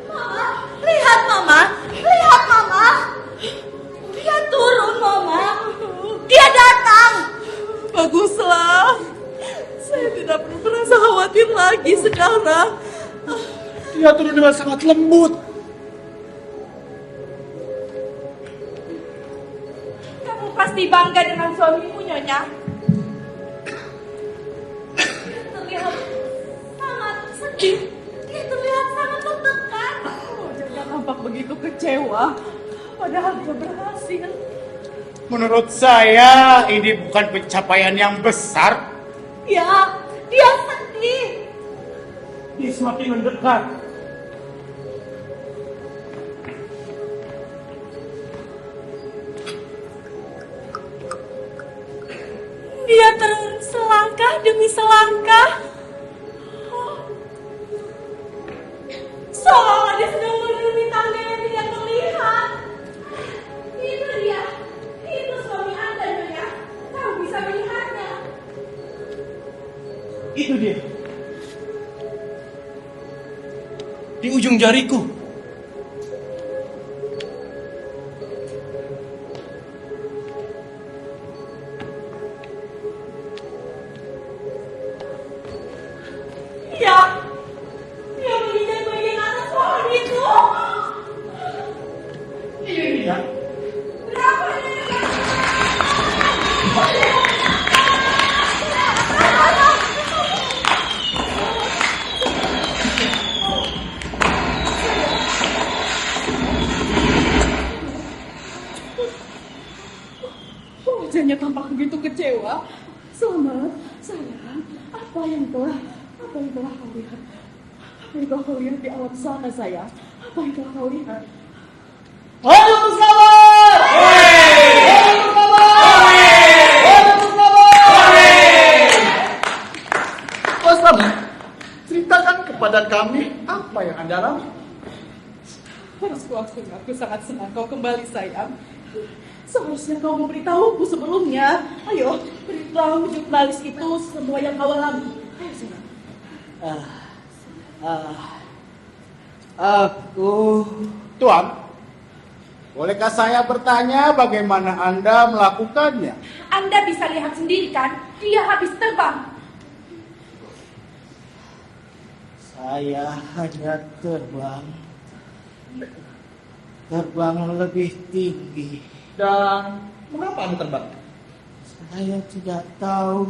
Speaker 7: Mama. Lihat, Mama. Lihat, Mama. Dia turun, Mama. Dia datang.
Speaker 2: Baguslah. Saya tidak perlu merasa khawatir lagi sekarang.
Speaker 3: Dia turun dengan sangat lembut.
Speaker 8: Kamu pasti bangga dengan suamimu, Nyonya.
Speaker 7: Dia terlihat sangat sedih. Dia terlihat sangat tertekan.
Speaker 2: Wajahnya tampak begitu kecewa. Padahal dia berhasil.
Speaker 10: Menurut saya ini bukan pencapaian yang besar.
Speaker 7: Ya, dia sedih.
Speaker 10: Dia semakin mendekat.
Speaker 7: Dia terus selangkah demi selangkah. Seolah dia sedang menuruni tangga yang tidak terlihat. Itu dia. Itu suami Anda, Nyonya. Kau bisa melihatnya.
Speaker 10: Itu dia.
Speaker 5: Di ujung jariku.
Speaker 7: Ya, dia menginjak bagian atas pohon itu.
Speaker 10: Ini dia.
Speaker 7: Berapa Nyonya?
Speaker 2: Wajahnya tampak begitu kecewa. Selamat, sayang. Apa yang telah kau lihat? Apa yang telah kau lihat di alam sana, sayang? Apa yang telah kau lihat?
Speaker 4: Halo Selamat! Halo Selamat!
Speaker 3: Oh Selamat, ceritakan kepada kami apa yang Anda alami.
Speaker 2: Harus kuakui, aku sangat senang kau kembali, sayang. Seharusnya kau memberitahuku sebelumnya. Ayo, beritahu jurnalis itu semua yang kau alami. Ayo, sayang.
Speaker 4: Aku...
Speaker 10: Tuan, bolehkah saya bertanya bagaimana Anda melakukannya?
Speaker 8: Anda bisa lihat sendiri kan, dia habis terbang.
Speaker 4: Saya hanya terbang lebih tinggi.
Speaker 3: Dan mengapa Anda terbang?
Speaker 4: Saya tidak tahu.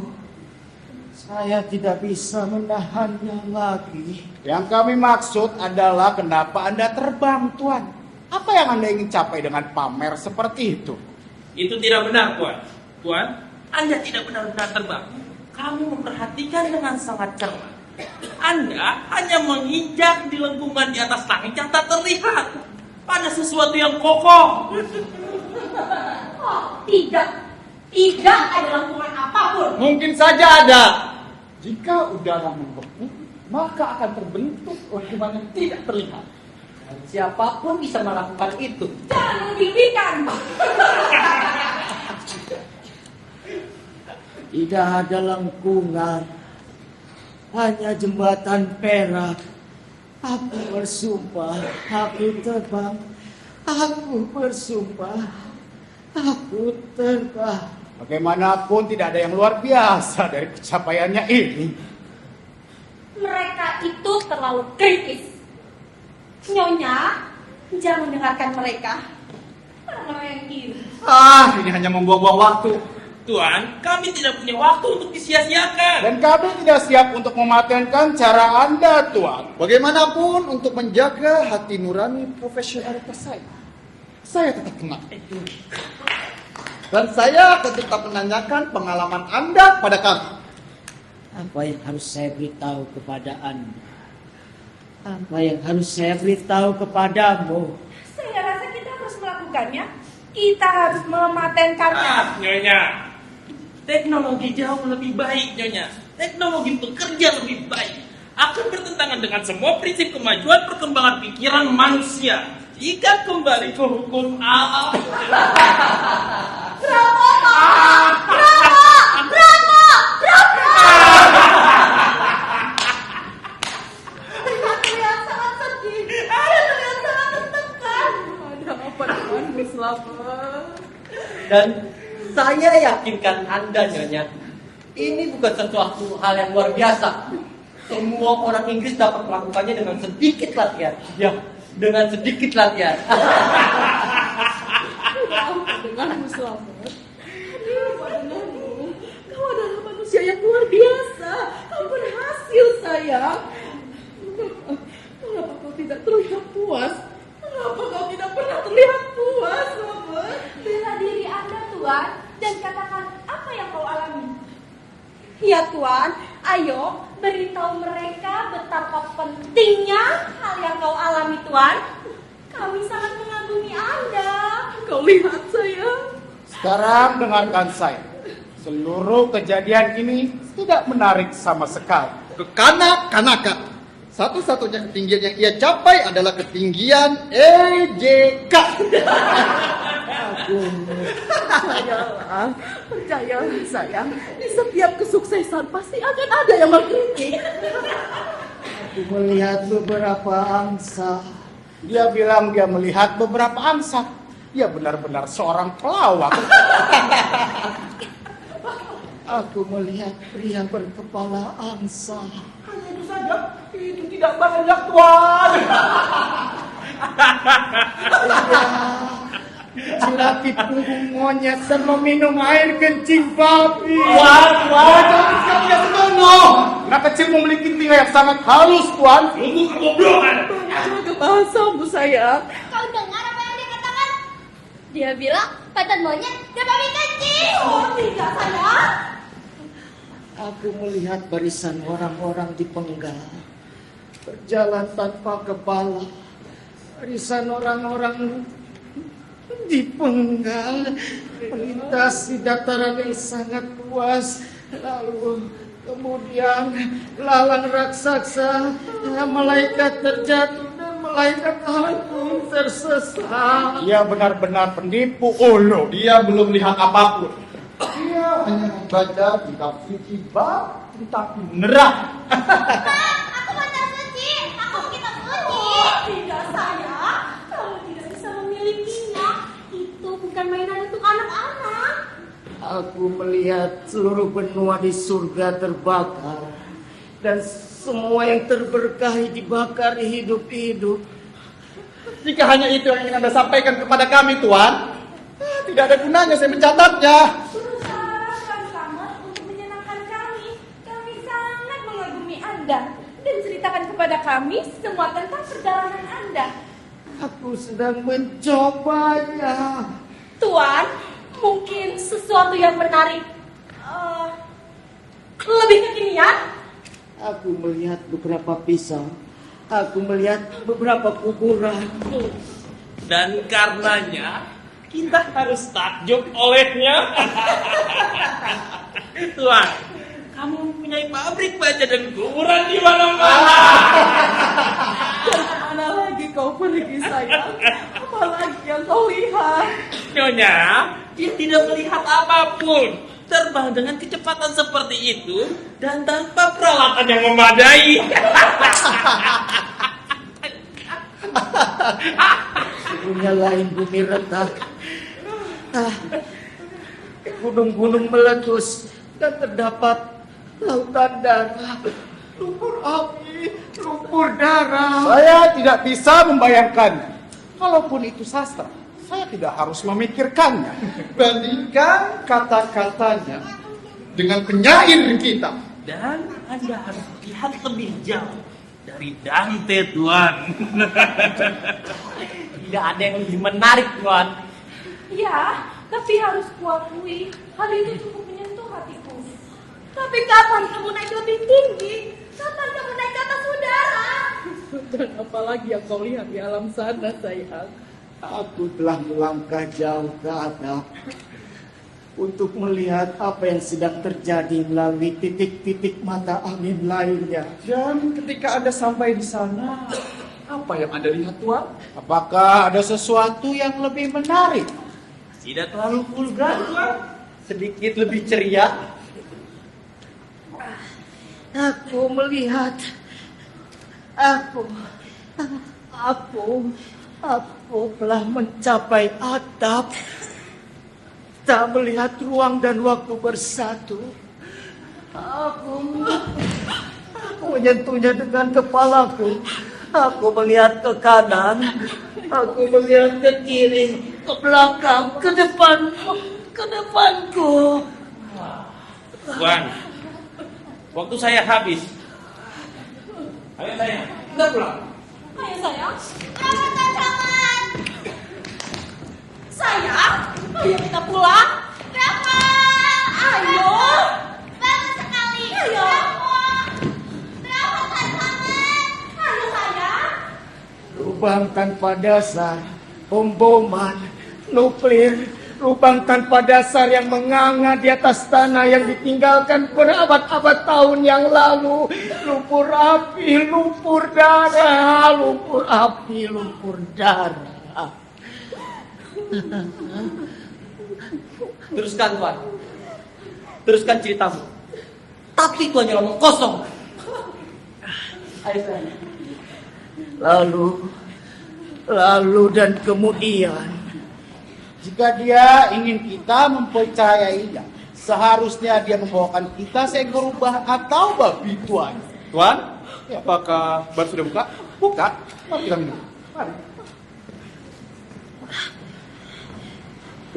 Speaker 4: Saya tidak bisa menahannya lagi.
Speaker 10: Yang kami maksud adalah kenapa Anda terbang, Tuan? Apa yang Anda ingin capai dengan pamer seperti itu?
Speaker 5: Itu tidak benar, Tuan. Tuan, Anda tidak benar-benar terbang. Kamu memperhatikan dengan sangat cermat. Anda hanya menginjak di lengkungan di atas langit yang tak terlihat. Pada sesuatu yang kokoh.
Speaker 7: Oh, tidak. Tidak ada lengkungan apapun.
Speaker 3: Mungkin saja ada. Jika udara membeku, maka akan terbentuk lengkungan yang tidak terlihat. Dan siapapun bisa melakukan itu.
Speaker 8: Jangan memimpikan.
Speaker 4: Tidak ada lengkungan, hanya jembatan perak. Aku bersumpah, aku terbang. Aku bersumpah, aku terbang.
Speaker 10: Bagaimanapun tidak ada yang luar biasa dari pencapaiannya ini.
Speaker 7: Mereka itu terlalu kritis. Nyonya, jangan dengarkan mereka. Orang-orang yang gini.
Speaker 3: Ini hanya membuang-buang waktu.
Speaker 5: Tuan, kami tidak punya waktu untuk disia-siakan.
Speaker 10: Dan kami tidak siap untuk mematenkan cara Anda, Tuan.
Speaker 3: Bagaimanapun untuk menjaga hati nurani profesionalitas saya tetap tenang. Dan saya akan tetap menanyakan pengalaman Anda pada kami.
Speaker 4: Apa yang harus saya beritahu kepada Anda? Apa yang harus saya beritahu kepadamu?
Speaker 8: Saya rasa kita harus melakukannya. Kita harus mematenkannya.
Speaker 5: Nyonya. Teknologi jauh lebih baik, Nyonya. Teknologi bekerja lebih baik. Akan bertentangan dengan semua prinsip kemajuan perkembangan pikiran manusia. Jika kembali ke hukum alam.
Speaker 7: Bravo, Bravo! Bravo! Bravo! Terlihat sangat sedih. Terlihat sangat tertekan.
Speaker 2: Ada apa denganmu, Selamat?
Speaker 9: Dan saya yakinkan Anda, Nyonya, ini bukan sesuatu hal yang luar biasa. Semua orang Inggris dapat melakukannya dengan sedikit latihan. Ya, dengan sedikit latihan.
Speaker 2: Apa denganmu, Selamat? Apa denganmu? Kau adalah manusia yang luar biasa. Kau berhasil, sayang. Mengapa kau tidak terlihat puas? Mengapa kau tidak pernah terlihat puas, Selamat?
Speaker 7: Bela diri Anda, Tuan, dan katakan apa yang kau alami. Ya, Tuan, ayo beritahu mereka betapa pentingnya hal yang kau alami, Tuan. Kami sangat mengagumi Anda.
Speaker 2: Kau lihat, sayang.
Speaker 10: Sekarang dengarkan saya. Seluruh kejadian ini tidak menarik sama sekali.
Speaker 3: Kekanak-kanakan. Satu-satunya ketinggian yang ia capai adalah ketinggian EJK.
Speaker 2: Percayalah sayang, di setiap kesuksesan pasti akan ada yang mengkritik.
Speaker 4: Aku melihat beberapa angsa.
Speaker 10: Dia bilang dia melihat beberapa angsa. Dia benar-benar seorang pelawak.
Speaker 4: Aku melihat pria berkepala angsa.
Speaker 10: Hanya itu saja. Itu tidak banyak, Tuan. Jelati punggung monyet dan meminum air kencing babi.
Speaker 3: Wah, jangan sekali dia senonoh.
Speaker 10: Anak kecil memiliki telinga yang sangat halus, Tuan.
Speaker 5: Sungguh kebobrokan.
Speaker 2: Jaga bahasamu, sayang.
Speaker 7: Kau dengar apa yang dia katakan? Dia bilang badan monyet dan babi kecil.
Speaker 4: Aku melihat barisan orang-orang dipenggal, berjalan tanpa kepala. Barisan orang-orang dipenggal, melintasi dataran yang sangat luas. Lalu kemudian lalang raksasa, malaikat terjatuh dan malaikat agung tersesat.
Speaker 10: Dia benar-benar penipu ulu.
Speaker 3: Dia belum lihat apapun. Dia hanya membaca kitab suci bab tentang neraka.
Speaker 7: Aku baca suci. Aku kitab suci.
Speaker 8: Tidak sayang, kamu tidak bisa memilikinya. Itu bukan mainan untuk anak-anak.
Speaker 4: Aku melihat seluruh benua di surga terbakar, dan semua yang terberkahi dibakar hidup-hidup.
Speaker 3: Jika hanya itu yang ingin Anda sampaikan kepada kami, Tuan, tidak ada gunanya saya mencatatnya.
Speaker 8: Berusahakan Selamat untuk menyenangkan kami. Kami sangat mengagumi Anda. Dan ceritakan kepada kami semua tentang perjalanan Anda.
Speaker 4: Aku sedang mencobanya.
Speaker 8: Tuan, mungkin sesuatu yang menarik. Lebih kekinian?
Speaker 4: Aku melihat beberapa pisau. Aku melihat beberapa kuburan.
Speaker 5: Dan karenanya kita harus takjub olehnya. Tuan, kamu mempunyai pabrik baja dan kuburan di mana-mana.
Speaker 2: Mana lagi kau pergi sayang? Apalagi yang kau lihat?
Speaker 5: Nyonya, dia tidak melihat apapun. Terbang dengan kecepatan seperti itu dan tanpa peralatan yang memadai.
Speaker 4: Dunia lain bumi retak. Gunung-gunung meletus dan terdapat lautan darah, lumpur api, lumpur darah.
Speaker 10: Saya tidak bisa membayangkannya. Kalaupun itu sastra, saya tidak harus memikirkannya.
Speaker 3: Bandingkan kata-katanya dengan penyair kita.
Speaker 5: Dan Anda harus lihat lebih jauh dari Dante, Tuan.
Speaker 9: Tidak ada yang lebih menarik, Tuan.
Speaker 8: Ya, tapi harus kuakui, hal itu cukup menyentuh hatiku. Tapi kapan kamu naik lebih tinggi? Kapan kamu naik ke atas udara?
Speaker 2: Dan apalagi yang kau lihat di alam sana sayang?
Speaker 4: Aku telah melangkah jauh ke atap untuk melihat apa yang sedang terjadi melalui titik-titik mata angin lainnya.
Speaker 3: Dan ketika Anda sampai di sana, apa yang Anda lihat, Tuan?
Speaker 10: Apakah ada sesuatu yang lebih menarik?
Speaker 5: Tidak terlalu vulgar, Tuan.
Speaker 9: Sedikit lebih ceria.
Speaker 4: Aku melihat, aku telah mencapai atap, tak melihat ruang dan waktu bersatu. Aku menyentuhnya dengan kepalaku. Aku melihat ke kanan, aku melihat ke kiri, ke belakang, ke depan, ke depanku.
Speaker 5: Tuan, waktu saya habis. Ayo sayang, kita pulang.
Speaker 8: Ayo sayang.
Speaker 7: Selamat, selamat.
Speaker 8: Sayang, ayo kita pulang.
Speaker 7: Rafa.
Speaker 8: Ayo.
Speaker 7: Bagus sekali.
Speaker 8: Ayo.
Speaker 7: Rafa, selamat.
Speaker 8: Ayo sayang.
Speaker 4: Lubang tanpa dasar, bom-boman, nuklir, lubang tanpa dasar yang menganga di atas tanah yang ditinggalkan berabad-abad tahun yang lalu. Lumpur api, lumpur darah, lumpur api, lumpur darah.
Speaker 9: Teruskan, Tuan. Teruskan ceritamu. Tapi itu hanya omong kosong. Ayo, sayang.
Speaker 4: Lalu dan kemudian,
Speaker 10: Jika dia ingin kita mempercayainya, seharusnya dia membawakan kita seekor rubah atau babi, Tuan.
Speaker 3: Tuan, apakah baru sudah buka?
Speaker 10: Buka, mari kita minum. Mari.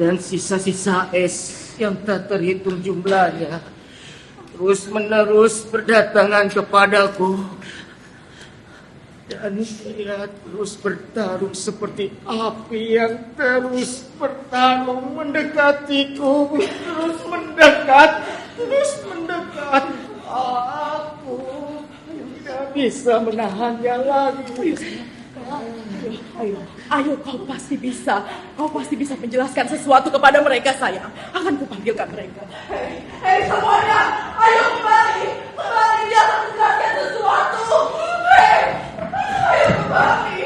Speaker 4: dan sisa-sisa es yang tak terhitung jumlahnya terus-menerus berdatangan kepadaku, dan dia terus bertarung seperti api yang terus bertarung mendekatiku, terus mendekat, bisa menahannya lagi.
Speaker 2: Ayo, kau pasti bisa. Kau pasti bisa menjelaskan sesuatu kepada mereka, sayang. Akan kupanggilkan mereka. Hei semuanya, ayo kembali. Kembali, dia akan menjelaskan sesuatu. Hei, ayo kembali.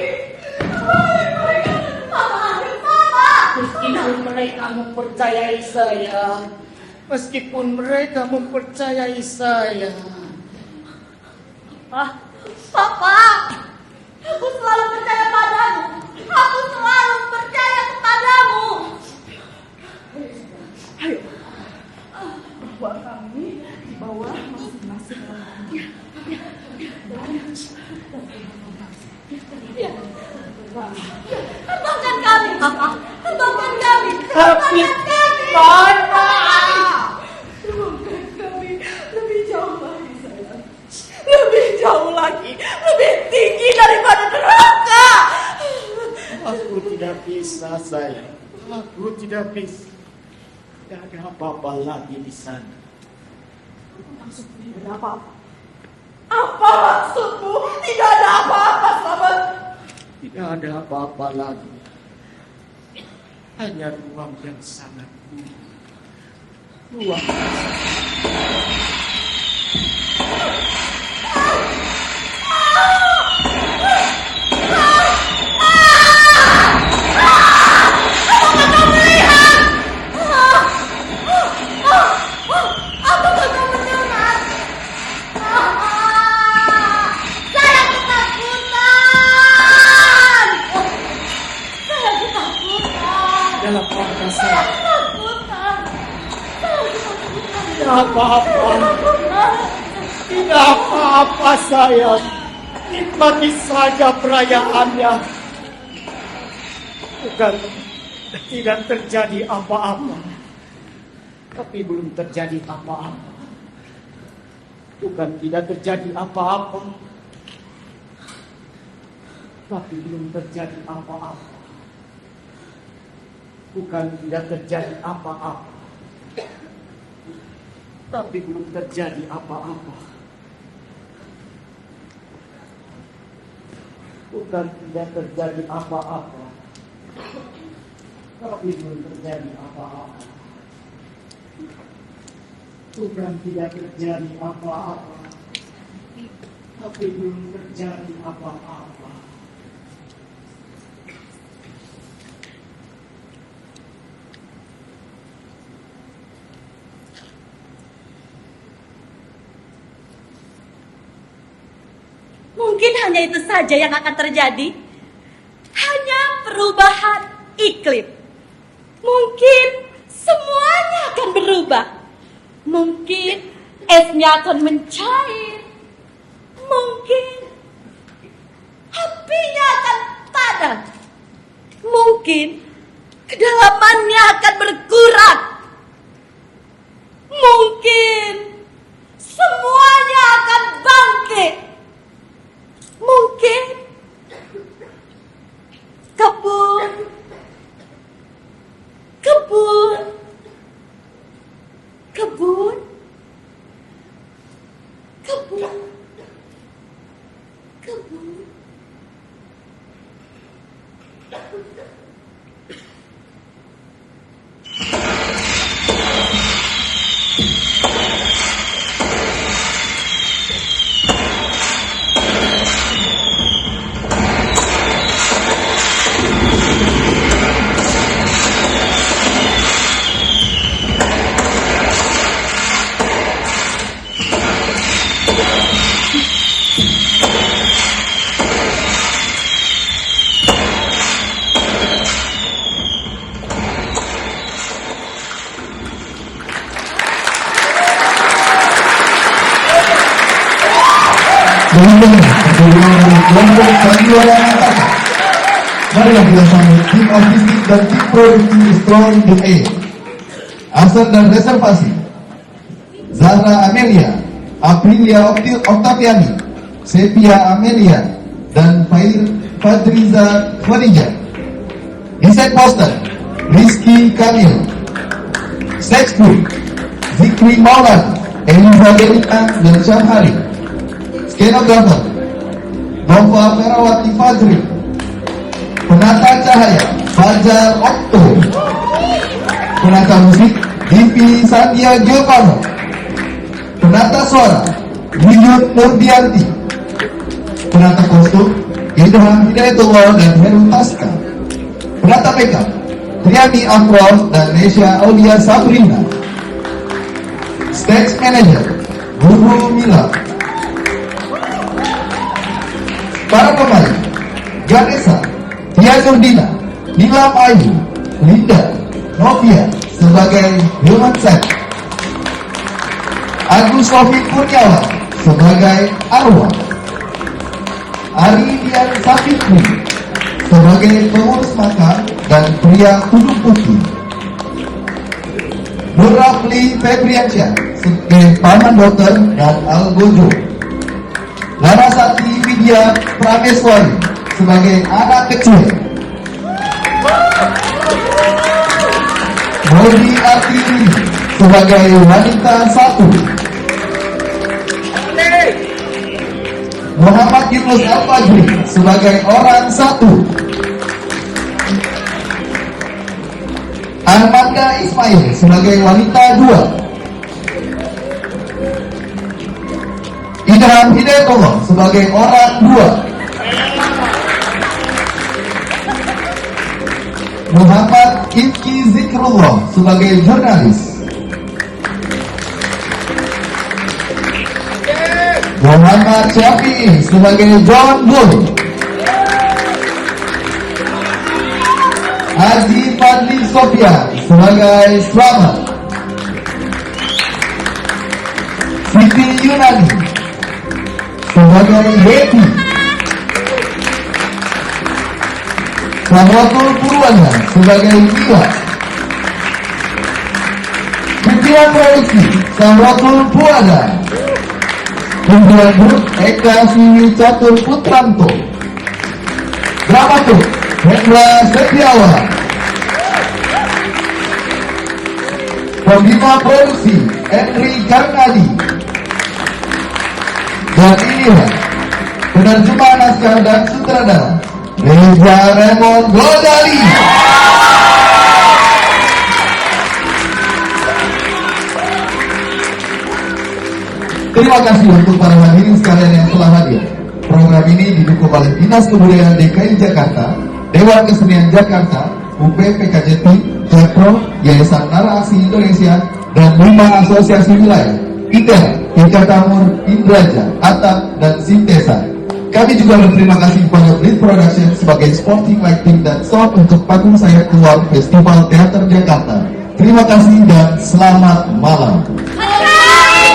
Speaker 2: Kembali mereka.
Speaker 7: Mama.
Speaker 4: Meskipun mereka mempercayai saya, meskipun mereka mempercayai saya,
Speaker 7: Papa, aku selalu percaya padamu. Aku selalu percaya kepadamu.
Speaker 2: Ayo, bawa kami di bawah masing-masing.
Speaker 7: Terbangkan kami, Papa. Terbangkan kami.
Speaker 4: tapi
Speaker 7: Papa.
Speaker 2: Terbangkan kami lebih jauh lagi, sayang. Lebih jauh lagi, lebih tinggi daripada neraka.
Speaker 4: aku tidak bisa, sayang. Aku tidak bisa. Tidak ada apa-apa lagi di sana.
Speaker 2: Tidak ada apa-apa. Apa maksudmu? Tidak ada apa-apa, sahabat.
Speaker 4: Tidak ada apa-apa lagi. Hanya ruang yang sangat buruk. Ruang
Speaker 7: Saya ketakutan. Saya ketakutan.
Speaker 4: dalam apa saya?
Speaker 7: Ketakutan.
Speaker 4: Tidak apa-apa. Tidak apa-apa, sayang. Nikmati saja perayaannya. Bukan tidak terjadi apa-apa, tapi belum terjadi apa-apa. Bukan tidak terjadi apa-apa, tapi belum terjadi apa-apa. Bukan tidak terjadi apa-apa, tapi belum terjadi apa-apa. Bukan tidak terjadi apa-apa, tapi belum terjadi apa-apa. Bukan tidak terjadi apa-apa, tapi belum terjadi apa-apa.
Speaker 7: Mungkin hanya itu saja yang akan terjadi. Hanya perubahan iklim. Mungkin semuanya akan berubah. Mungkin esnya akan mencair. Mungkin apinya akan padam. Mungkin kedalamannya akan berkurang. Mungkin semuanya akan bangkit. Mungkin kebun
Speaker 11: Marilah kita sambut tim artistik dan tim produksi Strong the Air. Asal dan reservasi Zahra Amelia, Aprilia Octaviani, Sepia Amelia, dan Fadriza Khadijah. Desain poster Rizky Kamil. Sexpool Zikri Maulana, Eliza Delita dan Syamhari. Scenographer Nova Ferawati Fajri. Penata cahaya Fajar Okto. Penata musik Divi Sandia Giovanno. Penata suara Yuyut Nurdianti. Penata kostum Idham Hidayatullah dan Heru Taska. Penata makeup Triani Afro dan Nesya Aulia Sabrina. Stage manager Guru Mila. Para pemain Ganesha, Tia Nurdina, Nila Ayu, Linda, Novia sebagai Human Set, Agus Taufik Kurniawan sebagai Arwah, Ari Dian Safikri sebagai pengurus makam dan pria tudung putih, Nur Rafli Febriansyah sebagai paman dokter dan Algojo, Larasati Widya Prameswari sebagai anak kecil, Modi Artini sebagai wanita satu, Muhammad Yunus Al-Fajri sebagai orang satu, Armanda Ismail sebagai wanita dua, Idham Hidayatullah sebagai orang dua, Muhammad Ifki Zikrullah sebagai jurnalis, Muhammad Syafi'i sebagai John Bull, Haji Fadli Sofia sebagai Slamet, Siti Yunani sebagai Yeti, Samwatul Purwana sebagai Mila, Pimpinan Produksi Samwatul Purwana, Pimpinan Grup Eka Siwi Catur Putranto, Dramaturg Hendra Setiawan, Pembina Produksi Henry Karnadi, dan inilah penerjemah naskah dan sutradara Reza Raymond Godali. Terima kasih untuk para hadirin sekalian yang telah hadir. Program ini didukung oleh Dinas Kebudayaan DKI Jakarta, Dewan Kesenian Jakarta, UP PKJT, Jakpro, Yayasan Nara Aksi Indonesia, dan 5 asosiasi wilayah, ITERA, Ika Tamur, Indraja, Atap, dan Sintesa. Kami juga berterima kasih kepada Blitz Production sebagai sporting lighting dan sound untuk panggung sayap keluar Festival Teater Jakarta. Terima kasih dan selamat malam.
Speaker 6: Terima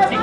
Speaker 6: kasih.